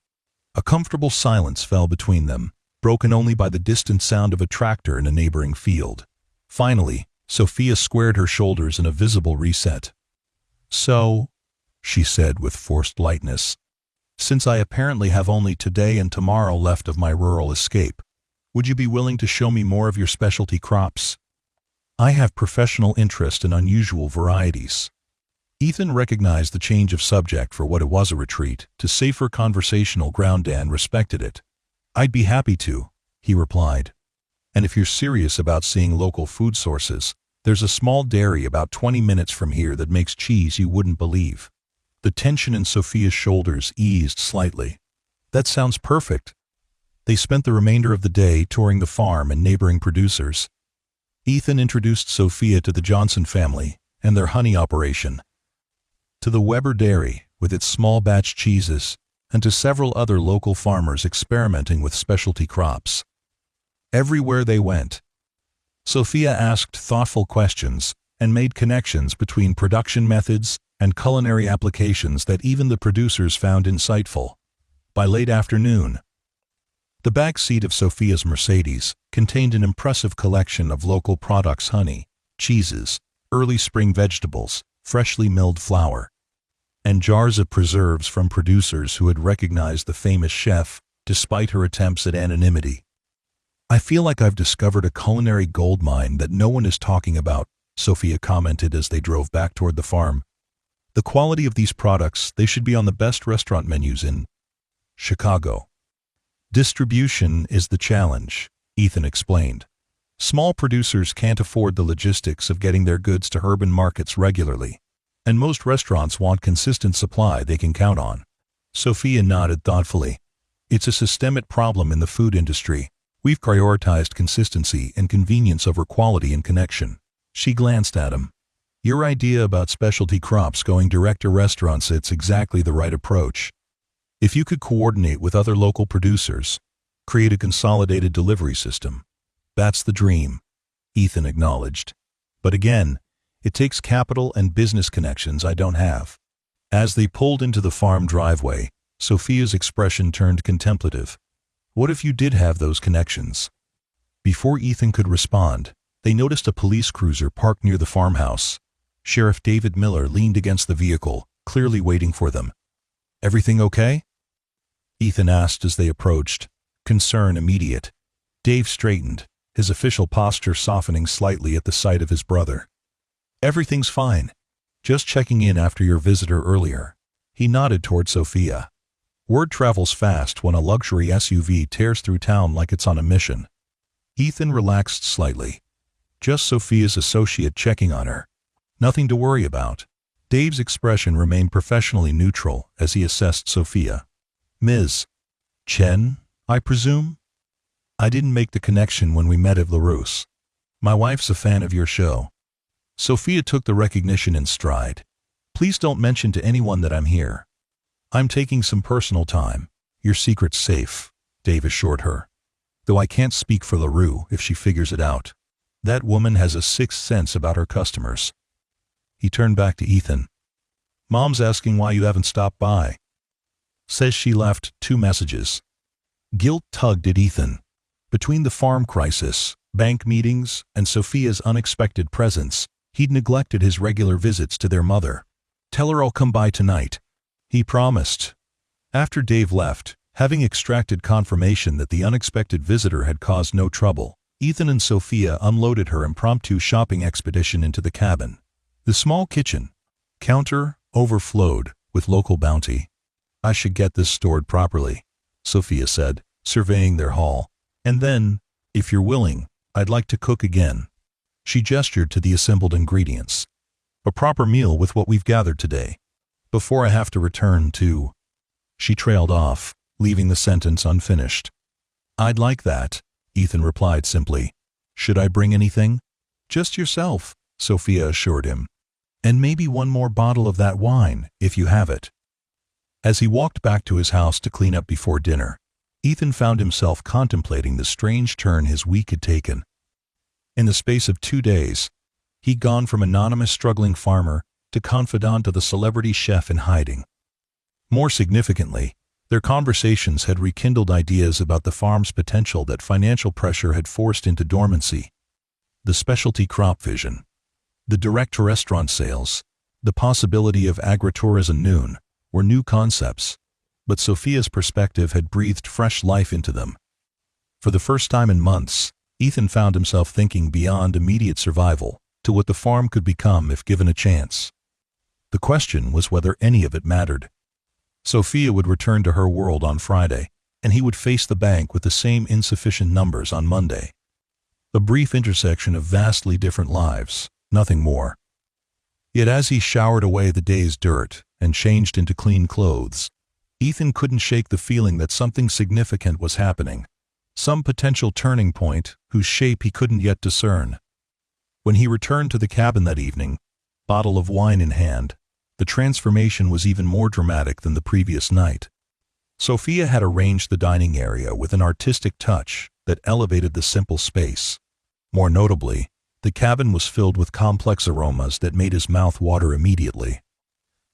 A comfortable silence fell between them, broken only by the distant sound of a tractor in a neighboring field. Finally, Sophia squared her shoulders in a visible reset. So, she said with forced lightness, since I apparently have only today and tomorrow left of my rural escape, would you be willing to show me more of your specialty crops? I have professional interest in unusual varieties. Ethan recognized the change of subject for what it was, a retreat to safer conversational ground, and respected it. I'd be happy to, he replied. And if you're serious about seeing local food sources, there's a small dairy about 20 minutes from here that makes cheese you wouldn't believe. The tension in Sophia's shoulders eased slightly. That sounds perfect. They spent the remainder of the day touring the farm and neighboring producers. Ethan introduced Sophia to the Johnson family and their honey operation, to the Weber Dairy with its small batch cheeses, and to several other local farmers experimenting with specialty crops. Everywhere they went, Sophia asked thoughtful questions and made connections between production methods and culinary applications that even the producers found insightful. By late afternoon, the back seat of Sophia's Mercedes contained an impressive collection of local products: honey, cheeses, early spring vegetables, freshly milled flour, and jars of preserves from producers who had recognized the famous chef despite her attempts at anonymity. I feel like I've discovered a culinary goldmine that no one is talking about, Sophia commented as they drove back toward the farm. The quality of these products, they should be on the best restaurant menus in Chicago. Distribution is the challenge, Ethan explained. Small producers can't afford the logistics of getting their goods to urban markets regularly, and most restaurants want consistent supply they can count on. Sophia nodded thoughtfully. It's a systemic problem in the food industry. We've prioritized consistency and convenience over quality and connection. She glanced at him. Your idea about specialty crops going direct to restaurants, it's exactly the right approach. If you could coordinate with other local producers, create a consolidated delivery system, that's the dream, Ethan acknowledged. But again, it takes capital and business connections I don't have. As they pulled into the farm driveway, Sophia's expression turned contemplative. What if you did have those connections? Before Ethan could respond, they noticed a police cruiser parked near the farmhouse. Sheriff David Miller leaned against the vehicle, clearly waiting for them. Everything okay? Ethan asked as they approached, concern immediate. Dave straightened, his official posture softening slightly at the sight of his brother. Everything's fine. Just checking in after your visitor earlier. He nodded toward Sophia. Word travels fast when a luxury SUV tears through town like it's on a mission. Ethan relaxed slightly. Just Sophia's associate checking on her. Nothing to worry about. Dave's expression remained professionally neutral as he assessed Sophia. Ms. Chen, I presume? I didn't make the connection when we met at LaRousse. My wife's a fan of your show. Sophia took the recognition in stride. Please don't mention to anyone that I'm here. I'm taking some personal time. Your secret's safe, Dave assured her. Though I can't speak for LaRue if she figures it out. That woman has a sixth sense about her customers. He turned back to Ethan. Mom's asking why you haven't stopped by. Says she left 2 messages. Guilt tugged at Ethan. Between the farm crisis, bank meetings, and Sophia's unexpected presence, he'd neglected his regular visits to their mother. Tell her I'll come by tonight. He promised. After Dave left, having extracted confirmation that the unexpected visitor had caused no trouble, Ethan and Sophia unloaded her impromptu shopping expedition into the cabin. The small kitchen counter overflowed with local bounty. I should get this stored properly, Sophia said, surveying their haul. And then, if you're willing, I'd like to cook again. She gestured to the assembled ingredients. A proper meal with what we've gathered today. Before I have to return to... She trailed off, leaving the sentence unfinished. I'd like that, Ethan replied simply. Should I bring anything? Just yourself, Sophia assured him. And maybe one more bottle of that wine, if you have it. As he walked back to his house to clean up before dinner, Ethan found himself contemplating the strange turn his week had taken. In the space of 2 days, he'd gone from anonymous struggling farmer to confidant of the celebrity chef in hiding. More significantly, their conversations had rekindled ideas about the farm's potential that financial pressure had forced into dormancy. The specialty crop vision, the direct-to-restaurant sales, the possibility of agritourism noon were new concepts, but Sophia's perspective had breathed fresh life into them. For the first time in months, Ethan found himself thinking beyond immediate survival to what the farm could become if given a chance. The question was whether any of it mattered. Sophia would return to her world on Friday, and he would face the bank with the same insufficient numbers on Monday. A brief intersection of vastly different lives, nothing more. Yet as he showered away the day's dirt and changed into clean clothes, Ethan couldn't shake the feeling that something significant was happening, some potential turning point whose shape he couldn't yet discern. When he returned to the cabin that evening, bottle of wine in hand, the transformation was even more dramatic than the previous night. Sophia had arranged the dining area with an artistic touch that elevated the simple space. More notably, the cabin was filled with complex aromas that made his mouth water immediately.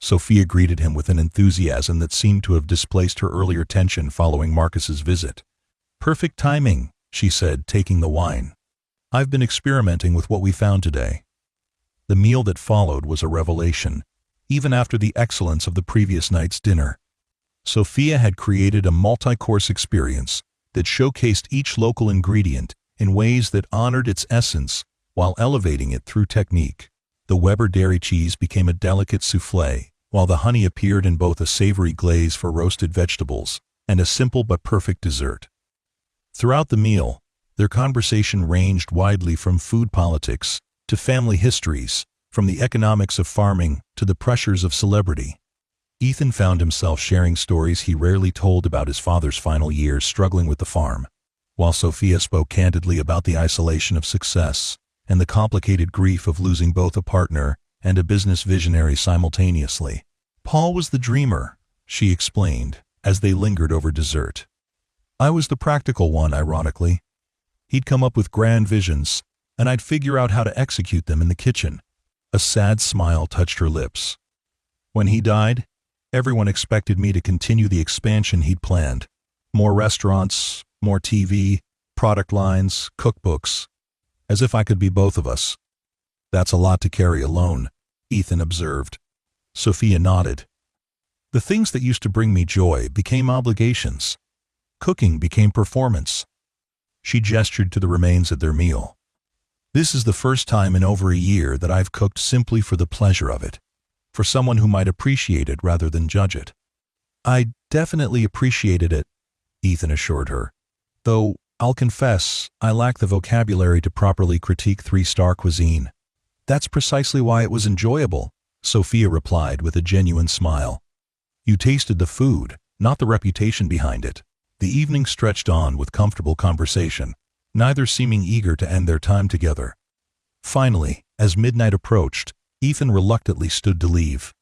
Sophia greeted him with an enthusiasm that seemed to have displaced her earlier tension following Marcus's visit. Perfect timing, she said, taking the wine. I've been experimenting with what we found today. The meal that followed was a revelation, even after the excellence of the previous night's dinner. Sophia had created a multi-course experience that showcased each local ingredient in ways that honored its essence while elevating it through technique. The Weber dairy cheese became a delicate soufflé, while the honey appeared in both a savory glaze for roasted vegetables and a simple but perfect dessert. Throughout the meal, their conversation ranged widely from food politics to family histories, from the economics of farming to the pressures of celebrity. Ethan found himself sharing stories he rarely told about his father's final years struggling with the farm, while Sophia spoke candidly about the isolation of success and the complicated grief of losing both a partner and a business visionary simultaneously. Paul was the dreamer, she explained, as they lingered over dessert. I was the practical one, ironically. He'd come up with grand visions, and I'd figure out how to execute them in the kitchen. A sad smile touched her lips. When he died, everyone expected me to continue the expansion he'd planned. More restaurants, more TV, product lines, cookbooks. As if I could be both of us. That's a lot to carry alone, Ethan observed. Sophia nodded. The things that used to bring me joy became obligations. Cooking became performance. She gestured to the remains of their meal. This is the first time in over a year that I've cooked simply for the pleasure of it, for someone who might appreciate it rather than judge it. I definitely appreciated it, Ethan assured her, though I'll confess I lack the vocabulary to properly critique three-star cuisine. That's precisely why it was enjoyable, Sophia replied with a genuine smile. You tasted the food, not the reputation behind it. The evening stretched on with comfortable conversation, neither seeming eager to end their time together. Finally, as midnight approached, Ethan reluctantly stood to leave.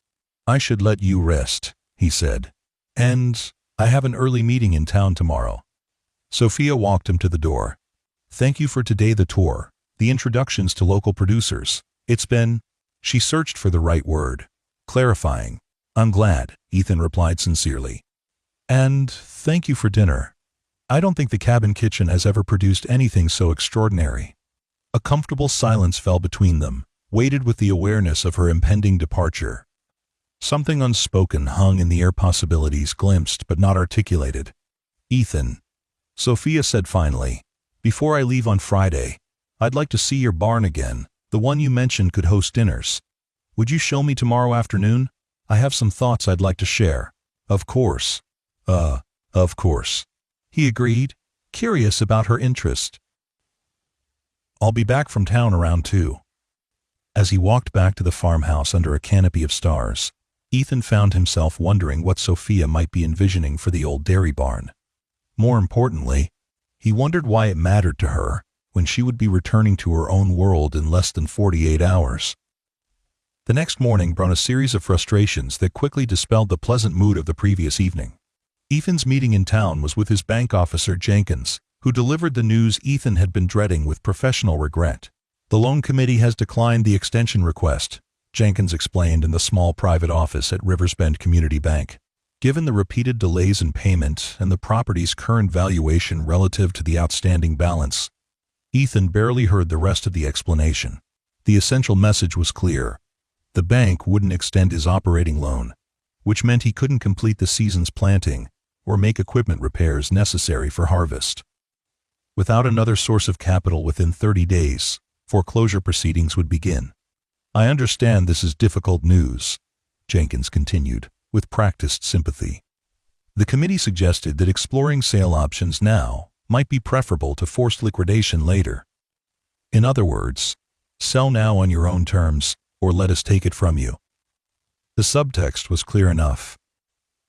"I should let you rest," he said. "And I have an early meeting in town tomorrow." Sophia walked him to the door. "Thank you for today, the tour, the introductions to local producers. It's been—" She searched for the right word. Clarifying. "I'm glad," Ethan replied sincerely. "And thank you for dinner. I don't think the cabin kitchen has ever produced anything so extraordinary." A comfortable silence fell between them, weighted with the awareness of her impending departure. Something unspoken hung in the air, possibilities glimpsed but not articulated. "Ethan," Sophia said finally, "before I leave on Friday, I'd like to see your barn again. The one you mentioned could host dinners. Would you show me tomorrow afternoon? I have some thoughts I'd like to share." "Of course." Of course," he agreed, curious about her interest. "I'll be back from town around 2. As he walked back to the farmhouse under a canopy of stars, Ethan found himself wondering what Sophia might be envisioning for the old dairy barn. More importantly, he wondered why it mattered to her when she would be returning to her own world in less than 48 hours. The next morning brought a series of frustrations that quickly dispelled the pleasant mood of the previous evening. Ethan's meeting in town was with his bank officer Jenkins, who delivered the news Ethan had been dreading with professional regret. "The loan committee has declined the extension request," Jenkins explained in the small private office at Riversbend Community Bank. "Given the repeated delays in payment and the property's current valuation relative to the outstanding balance." Ethan barely heard the rest of the explanation. The essential message was clear. The bank wouldn't extend his operating loan, which meant he couldn't complete the season's planting or make equipment repairs necessary for harvest. Without another source of capital within 30 days, foreclosure proceedings would begin. "I understand this is difficult news," Jenkins continued, with practiced sympathy. "The committee suggested that exploring sale options now might be preferable to forced liquidation later. In other words, sell now on your own terms, or let us take it from you." The subtext was clear enough.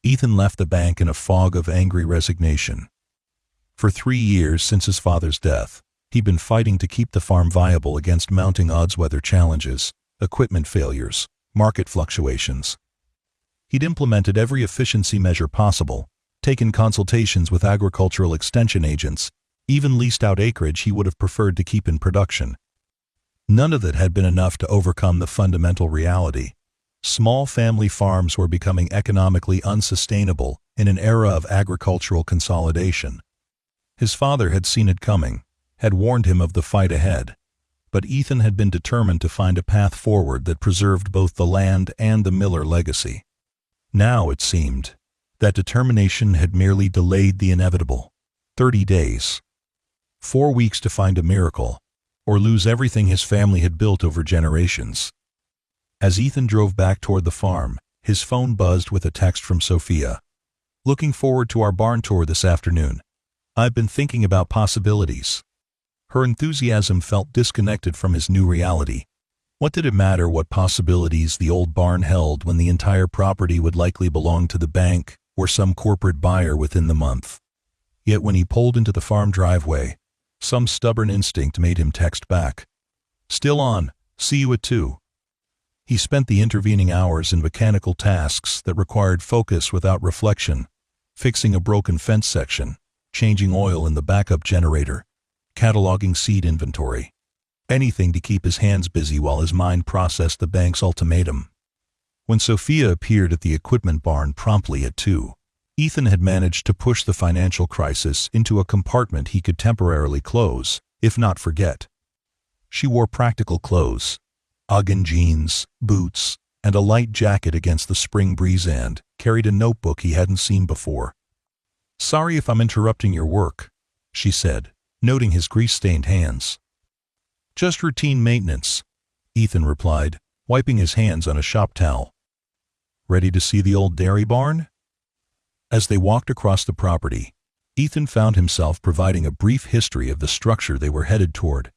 Ethan left the bank in a fog of angry resignation. For 3 years since his father's death, he'd been fighting to keep the farm viable against mounting odds-weather challenges, equipment failures, market fluctuations. He'd implemented every efficiency measure possible, taken consultations with agricultural extension agents, even leased out acreage he would have preferred to keep in production. None of it had been enough to overcome the fundamental reality. Small family farms were becoming economically unsustainable in an era of agricultural consolidation. His father had seen it coming, had warned him of the fight ahead, but Ethan had been determined to find a path forward that preserved both the land and the Miller legacy. Now, it seemed, that determination had merely delayed the inevitable. 30 days. 4 weeks to find a miracle, or lose everything his family had built over generations. As Ethan drove back toward the farm, his phone buzzed with a text from Sophia. "Looking forward to our barn tour this afternoon. I've been thinking about possibilities." Her enthusiasm felt disconnected from his new reality. What did it matter what possibilities the old barn held when the entire property would likely belong to the bank or some corporate buyer within the month? Yet when he pulled into the farm driveway, some stubborn instinct made him text back. "Still on, see you at 2. He spent the intervening hours in mechanical tasks that required focus without reflection, fixing a broken fence section, changing oil in the backup generator, cataloging seed inventory. Anything to keep his hands busy while his mind processed the bank's ultimatum. When Sophia appeared at the equipment barn promptly at 2, Ethan had managed to push the financial crisis into a compartment he could temporarily close, if not forget. She wore practical clothes, Uggan jeans, boots, and a light jacket against the spring breeze, and carried a notebook he hadn't seen before. "Sorry if I'm interrupting your work," she said, noting his grease-stained hands. "Just routine maintenance," Ethan replied, wiping his hands on a shop towel. "Ready to see the old dairy barn?" As they walked across the property, Ethan found himself providing a brief history of the structure they were headed toward.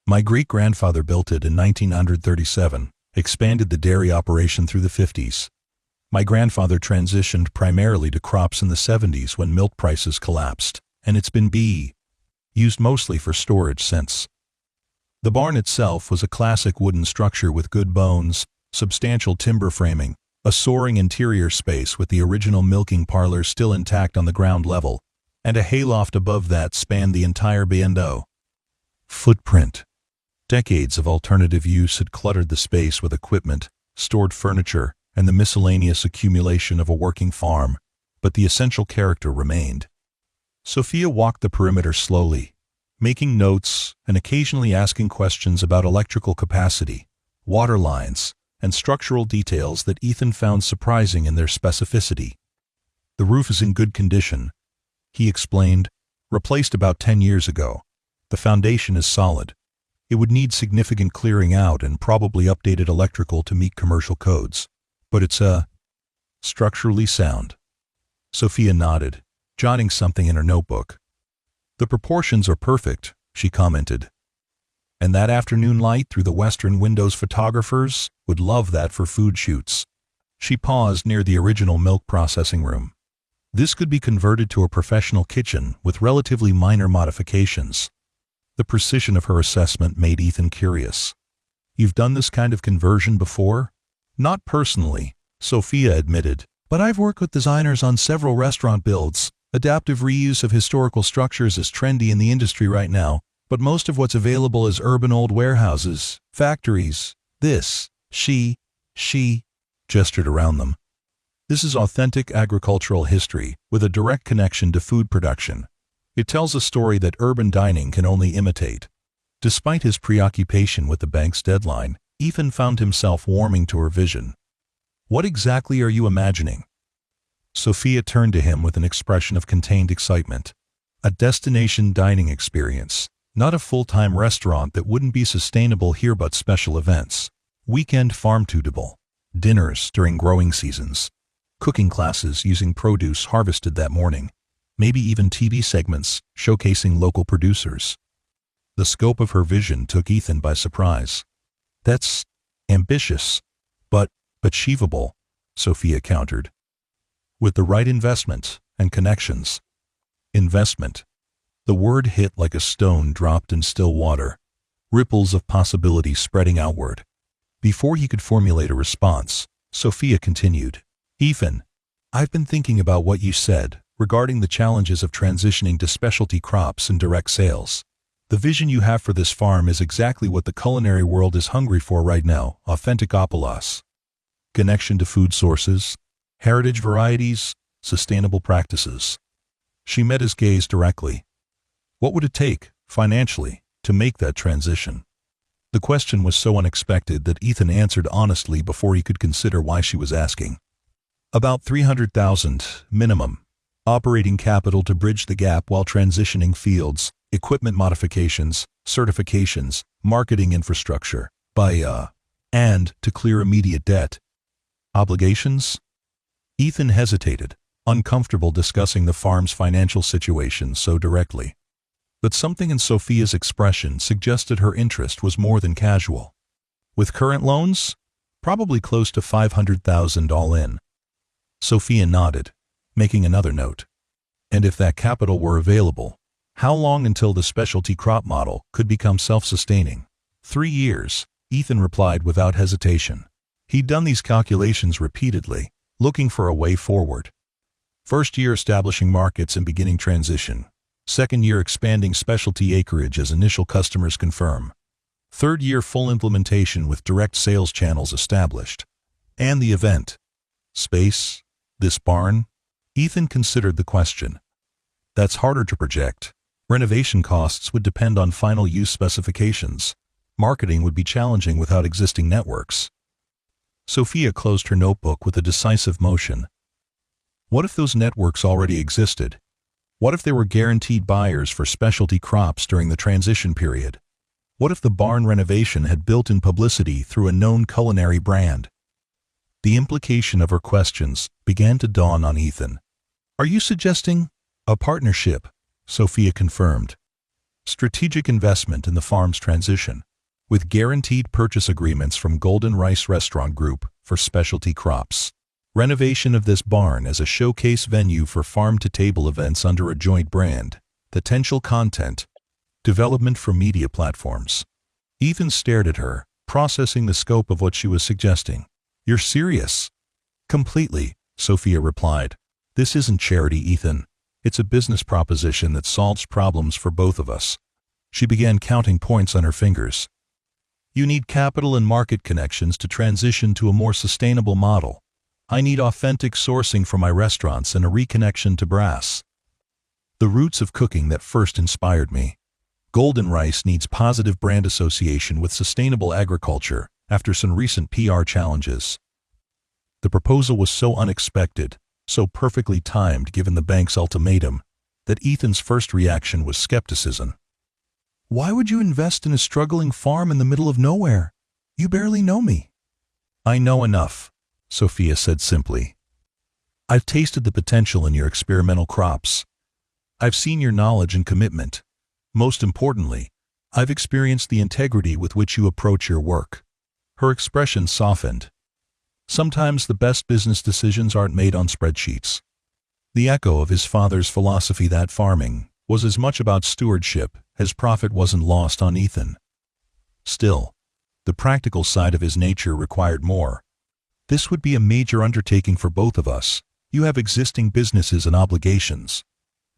"My great-grandfather built it in 1937, expanded the dairy operation through the 50s. My grandfather transitioned primarily to crops in the 70s when milk prices collapsed, and it's been used mostly for storage since. The barn itself was a classic wooden structure with good bones, substantial timber framing, a soaring interior space with the original milking parlor still intact on the ground level, and a hayloft above that spanned the entire bando. Footprint. Decades of alternative use had cluttered the space with equipment, stored furniture, and the miscellaneous accumulation of a working farm, but the essential character remained. Sophia walked the perimeter slowly, making notes and occasionally asking questions about electrical capacity, water lines, and structural details that Ethan found surprising in their specificity. The roof is in good condition, he explained, replaced about 10 years ago. The foundation is solid. It would need significant clearing out and probably updated electrical to meet commercial codes, but it's structurally sound. Sophia nodded, jotting something in her notebook. The proportions are perfect, she commented. And that afternoon light through the western windows, photographers would love that for food shoots. She paused near the original milk processing room. This could be converted to a professional kitchen with relatively minor modifications. The precision of her assessment made Ethan curious. You've done this kind of conversion before? Not personally, Sophia admitted, but I've worked with designers on several restaurant builds. Adaptive reuse of historical structures is trendy in the industry right now, but most of what's available is urban old warehouses, factories. She gestured around them. This is authentic agricultural history with a direct connection to food production. It tells a story that urban dining can only imitate. Despite his preoccupation with the bank's deadline, Ethan found himself warming to her vision. What exactly are you imagining? Sophia turned to him with an expression of contained excitement. A destination dining experience, not a full-time restaurant that wouldn't be sustainable here, but special events. Weekend farm-to-table, dinners during growing seasons, cooking classes using produce harvested that morning, maybe even TV segments showcasing local producers. The scope of her vision took Ethan by surprise. That's ambitious, but achievable, Sophia countered. With the right investment and connections. Investment. The word hit like a stone dropped in still water, ripples of possibility spreading outward. Before he could formulate a response, Sophia continued. Ethan, I've been thinking about what you said regarding the challenges of transitioning to specialty crops and direct sales. The vision you have for this farm is exactly what the culinary world is hungry for right now, authentic opolos. Connection to food sources, heritage varieties, sustainable practices. She met his gaze directly. What would it take, financially, to make that transition? The question was so unexpected that Ethan answered honestly before he could consider why she was asking. About $300,000, minimum. Operating capital to bridge the gap while transitioning fields, equipment modifications, certifications, marketing infrastructure, and to clear immediate debt. Obligations? Ethan hesitated, uncomfortable discussing the farm's financial situation so directly. But something in Sophia's expression suggested her interest was more than casual. With current loans? Probably close to $500,000 all in. Sophia nodded, making another note. And if that capital were available, how long until the specialty crop model could become self-sustaining? 3 years, Ethan replied without hesitation. He'd done these calculations repeatedly, looking for a way forward. First year establishing markets and beginning transition. Second year expanding specialty acreage as initial customers confirm. Third year full implementation with direct sales channels established. And the event. Space? This barn? Ethan considered the question. That's harder to project. Renovation costs would depend on final use specifications. Marketing would be challenging without existing networks. Sophia closed her notebook with a decisive motion. What if those networks already existed? What if they were guaranteed buyers for specialty crops during the transition period? What if the barn renovation had built-in publicity through a known culinary brand? The implication of her questions began to dawn on Ethan. Are you suggesting a partnership? Sophia confirmed. Strategic investment in the farm's transition, with guaranteed purchase agreements from Golden Rice Restaurant Group for specialty crops. Renovation of this barn as a showcase venue for farm-to-table events under a joint brand. Potential content. Development for media platforms. Ethan stared at her, processing the scope of what she was suggesting. You're serious? Completely, Sophia replied. This isn't charity, Ethan. It's a business proposition that solves problems for both of us. She began counting points on her fingers. You need capital and market connections to transition to a more sustainable model. I need authentic sourcing for my restaurants and a reconnection to brass. The roots of cooking that first inspired me. Golden Rice needs positive brand association with sustainable agriculture after some recent PR challenges. The proposal was so unexpected, so perfectly timed given the bank's ultimatum, that Ethan's first reaction was skepticism. Why would you invest in a struggling farm in the middle of nowhere? You barely know me. I know enough, Sophia said simply. I've tasted the potential in your experimental crops. I've seen your knowledge and commitment. Most importantly, I've experienced the integrity with which you approach your work. Her expression softened. Sometimes the best business decisions aren't made on spreadsheets. The echo of his father's philosophy that farming was as much about stewardship as profit wasn't lost on Ethan. Still, the practical side of his nature required more. This would be a major undertaking for both of us. You have existing businesses and obligations.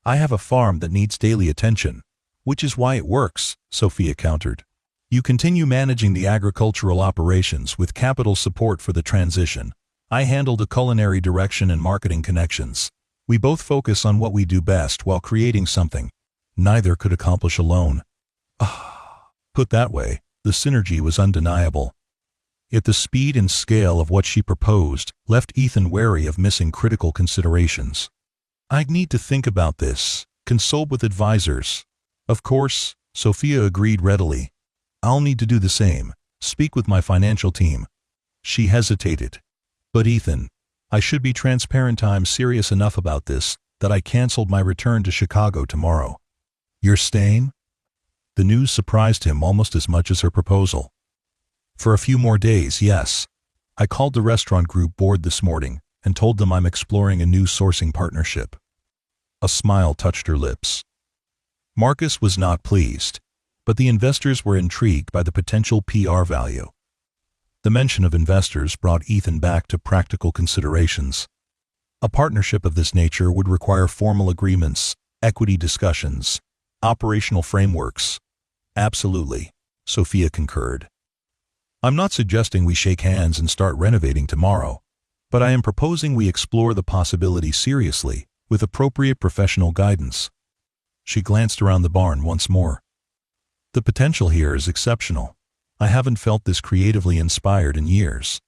I have a farm that needs daily attention, which is why it works, Sophia countered. You continue managing the agricultural operations with capital support for the transition. I handle the culinary direction and marketing connections. We both focus on what we do best while creating something neither could accomplish alone. Put that way, the synergy was undeniable. Yet the speed and scale of what she proposed left Ethan wary of missing critical considerations. I'd need to think about this, consult with advisors. Of course, Sophia agreed readily. I'll need to do the same, speak with my financial team. She hesitated. But Ethan, I should be transparent. I'm serious enough about this that I canceled my return to Chicago tomorrow. You're staying? The news surprised him almost as much as her proposal. For a few more days, yes. I called the restaurant group board this morning and told them I'm exploring a new sourcing partnership. A smile touched her lips. Marcus was not pleased, but the investors were intrigued by the potential PR value. The mention of investors brought Ethan back to practical considerations. A partnership of this nature would require formal agreements, equity discussions, operational frameworks. Absolutely, Sophia concurred. I'm not suggesting we shake hands and start renovating tomorrow, but I am proposing we explore the possibility seriously, with appropriate professional guidance. She glanced around the barn once more. The potential here is exceptional. I haven't felt this creatively inspired in years.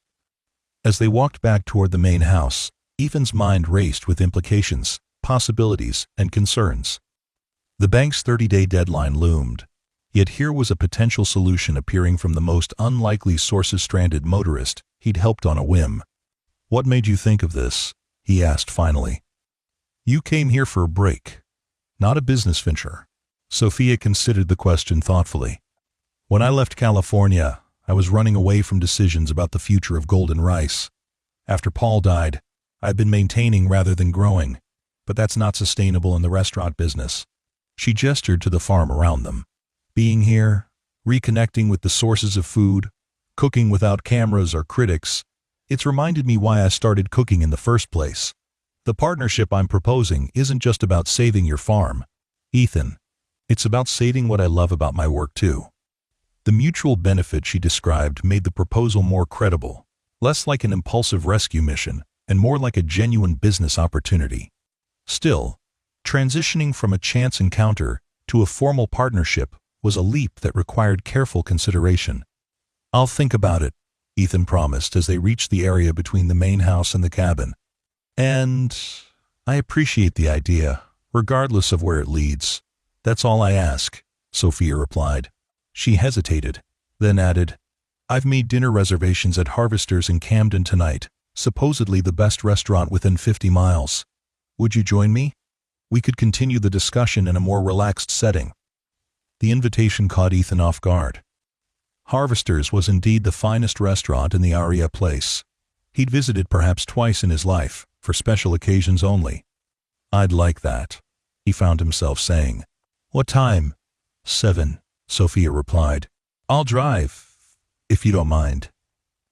As they walked back toward the main house, Ethan's mind raced with implications, possibilities, and concerns. The bank's 30-day deadline loomed, yet here was a potential solution appearing from the most unlikely sources. Stranded motorist he'd helped on a whim. What made you think of this? He asked finally. You came here for a break, not a business venture. Sophia considered the question thoughtfully. When I left California, I was running away from decisions about the future of Golden Rice. After Paul died, I've been maintaining rather than growing, but that's not sustainable in the restaurant business. She gestured to the farm around them. Being here, reconnecting with the sources of food, cooking without cameras or critics, it's reminded me why I started cooking in the first place. The partnership I'm proposing isn't just about saving your farm, Ethan. It's about saving what I love about my work too. The mutual benefit she described made the proposal more credible, less like an impulsive rescue mission, and more like a genuine business opportunity. Still, transitioning from a chance encounter to a formal partnership was a leap that required careful consideration. I'll think about it, Ethan promised as they reached the area between the main house and the cabin. And I appreciate the idea, regardless of where it leads. That's all I ask, Sophia replied. She hesitated, then added, I've made dinner reservations at Harvester's in Camden tonight, supposedly the best restaurant within 50 miles. Would you join me? We could continue the discussion in a more relaxed setting. The invitation caught Ethan off guard. Harvester's was indeed the finest restaurant in the Aria place. He'd visited perhaps twice in his life, for special occasions only. "I'd like that," he found himself saying. "What time?" "7, Sophia replied. "I'll drive, if you don't mind.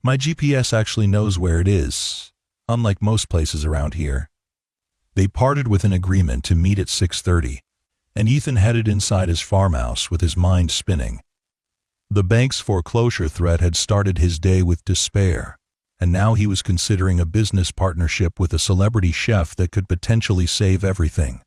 My GPS actually knows where it is, unlike most places around here." They parted with an agreement to meet at 6:30, and Ethan headed inside his farmhouse with his mind spinning. The bank's foreclosure threat had started his day with despair, and now he was considering a business partnership with a celebrity chef that could potentially save everything.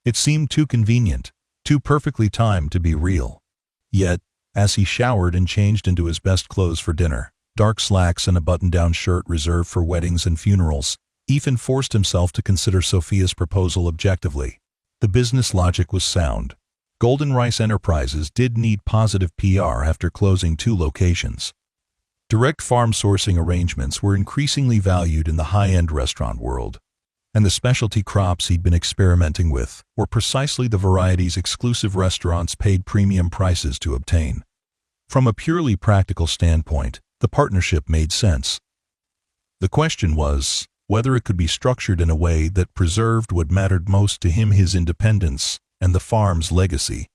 It seemed too convenient, too perfectly timed to be real. Yet, as he showered and changed into his best clothes for dinner, dark slacks and a button-down shirt reserved for weddings and funerals, Ethan forced himself to consider Sophia's proposal objectively. The business logic was sound. Golden Rice Enterprises did need positive PR after closing 2 locations. Direct farm sourcing arrangements were increasingly valued in the high-end restaurant world, and the specialty crops he'd been experimenting with were precisely the varieties exclusive restaurants paid premium prices to obtain. From a purely practical standpoint, the partnership made sense. The question was whether it could be structured in a way that preserved what mattered most to him: his independence and the farm's legacy.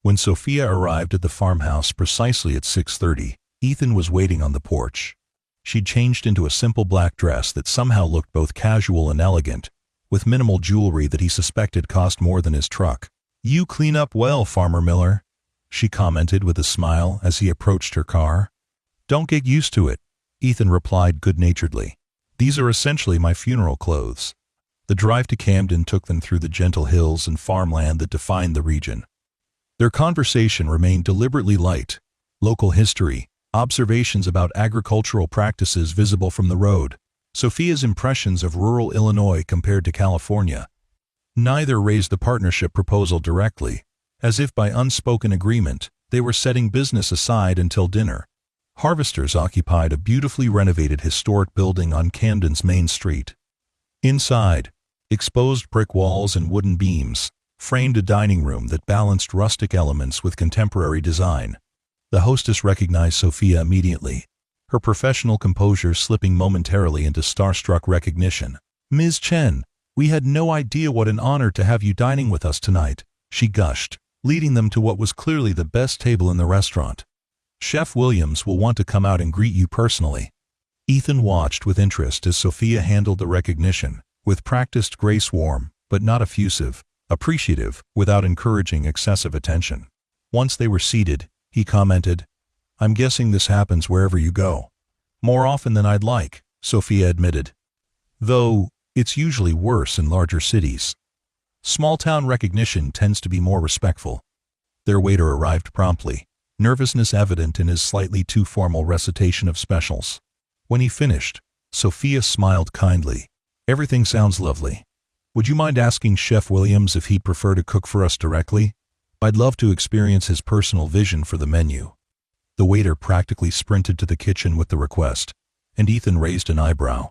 When Sophia arrived at the farmhouse precisely at 6:30, Ethan was waiting on the porch. She'd changed into a simple black dress that somehow looked both casual and elegant, with minimal jewelry that he suspected cost more than his truck. "You clean up well, Farmer Miller," she commented with a smile as he approached her car. "Don't get used to it," Ethan replied good-naturedly. "These are essentially my funeral clothes." The drive to Camden took them through the gentle hills and farmland that defined the region. Their conversation remained deliberately light: local history, observations about agricultural practices visible from the road, Sophia's impressions of rural Illinois compared to California. Neither raised the partnership proposal directly. As if by unspoken agreement, they were setting business aside until dinner. Harvesters occupied a beautifully renovated historic building on Camden's main street. Inside, exposed brick walls and wooden beams framed a dining room that balanced rustic elements with contemporary design. The hostess recognized Sophia immediately, her professional composure slipping momentarily into starstruck recognition. "Ms. Chen, we had no idea what an honor to have you dining with us tonight," she gushed, leading them to what was clearly the best table in the restaurant. "Chef Williams will want to come out and greet you personally." Ethan watched with interest as Sophia handled the recognition, with practiced grace, warm, but not effusive, appreciative, without encouraging excessive attention. Once they were seated, he commented, "I'm guessing this happens wherever you go." "More often than I'd like," Sophia admitted. "Though, it's usually worse in larger cities. Small-town recognition tends to be more respectful." Their waiter arrived promptly, nervousness evident in his slightly too formal recitation of specials. When he finished, Sophia smiled kindly. "Everything sounds lovely. Would you mind asking Chef Williams if he'd prefer to cook for us directly? I'd love to experience his personal vision for the menu." The waiter practically sprinted to the kitchen with the request, and Ethan raised an eyebrow.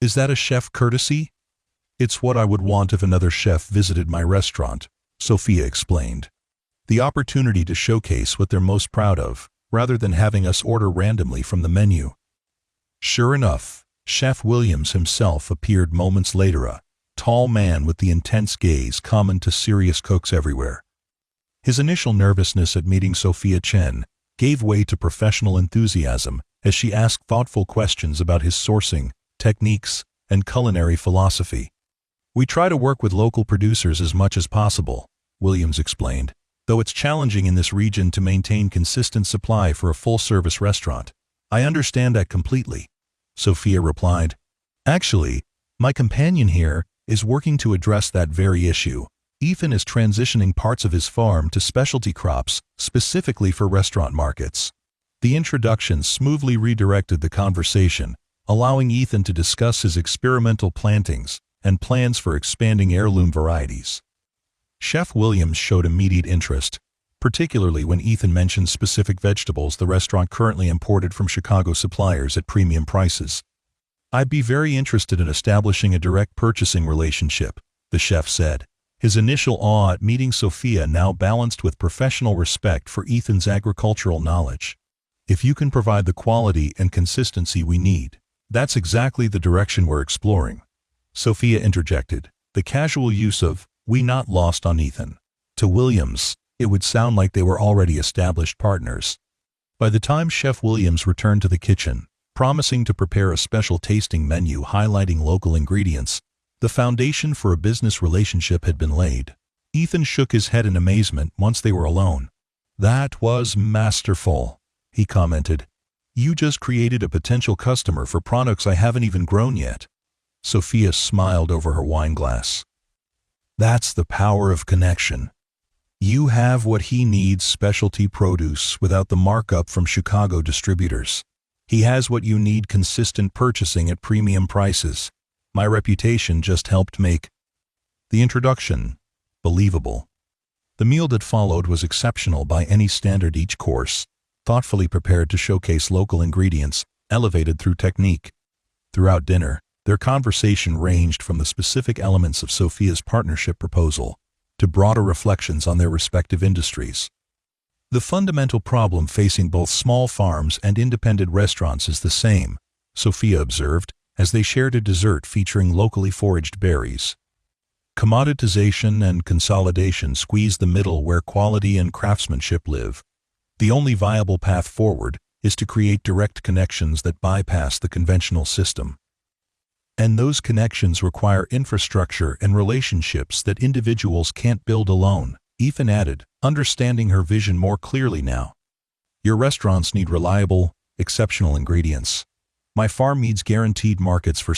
"Is that a chef courtesy?" "It's what I would want if another chef visited my restaurant," Sophia explained. "The opportunity to showcase what they're most proud of, rather than having us order randomly from the menu." Sure enough, Chef Williams himself appeared moments later, a tall man with the intense gaze common to serious cooks everywhere. His initial nervousness at meeting Sophia Chen gave way to professional enthusiasm as she asked thoughtful questions about his sourcing, techniques, and culinary philosophy. "We try to work with local producers as much as possible," Williams explained, "though it's challenging in this region to maintain consistent supply for a full-service restaurant." "I understand that completely," Sophia replied. "Actually, my companion here is working to address that very issue. Ethan is transitioning parts of his farm to specialty crops specifically for restaurant markets." The introduction smoothly redirected the conversation, allowing Ethan to discuss his experimental plantings and plans for expanding heirloom varieties. Chef Williams showed immediate interest, particularly when Ethan mentioned specific vegetables the restaurant currently imported from Chicago suppliers at premium prices. "I'd be very interested in establishing a direct purchasing relationship," the chef said, his initial awe at meeting Sophia now balanced with professional respect for Ethan's agricultural knowledge. "If you can provide the quality and consistency we need, That's exactly the direction we're exploring, Sophia interjected, the casual use of "we" not lost on Ethan. To Williams, it would sound like they were already established partners. By the time Chef Williams returned to the kitchen, promising to prepare a special tasting menu highlighting local ingredients, the foundation for a business relationship had been laid. Ethan shook his head in amazement once they were alone. "That was masterful," he commented. "You just created a potential customer for products I haven't even grown yet." Sophia smiled over her wine glass. "That's the power of connection. You have what he needs, specialty produce without the markup from Chicago distributors. He has what you need, consistent purchasing at premium prices. My reputation just helped make the introduction believable." The meal that followed was exceptional by any standard, each course thoughtfully prepared to showcase local ingredients, elevated through technique. Throughout dinner, their conversation ranged from the specific elements of Sophia's partnership proposal to broader reflections on their respective industries. The fundamental problem facing both small farms and independent restaurants is the same, Sophia observed, as they shared a dessert featuring locally foraged berries. Commoditization and consolidation squeeze the middle where quality and craftsmanship live. The only viable path forward is to create direct connections that bypass the conventional system. And those connections require infrastructure and relationships that individuals can't build alone, Ethan added, understanding her vision more clearly now. "Your restaurants need reliable, exceptional ingredients. My farm needs guaranteed markets for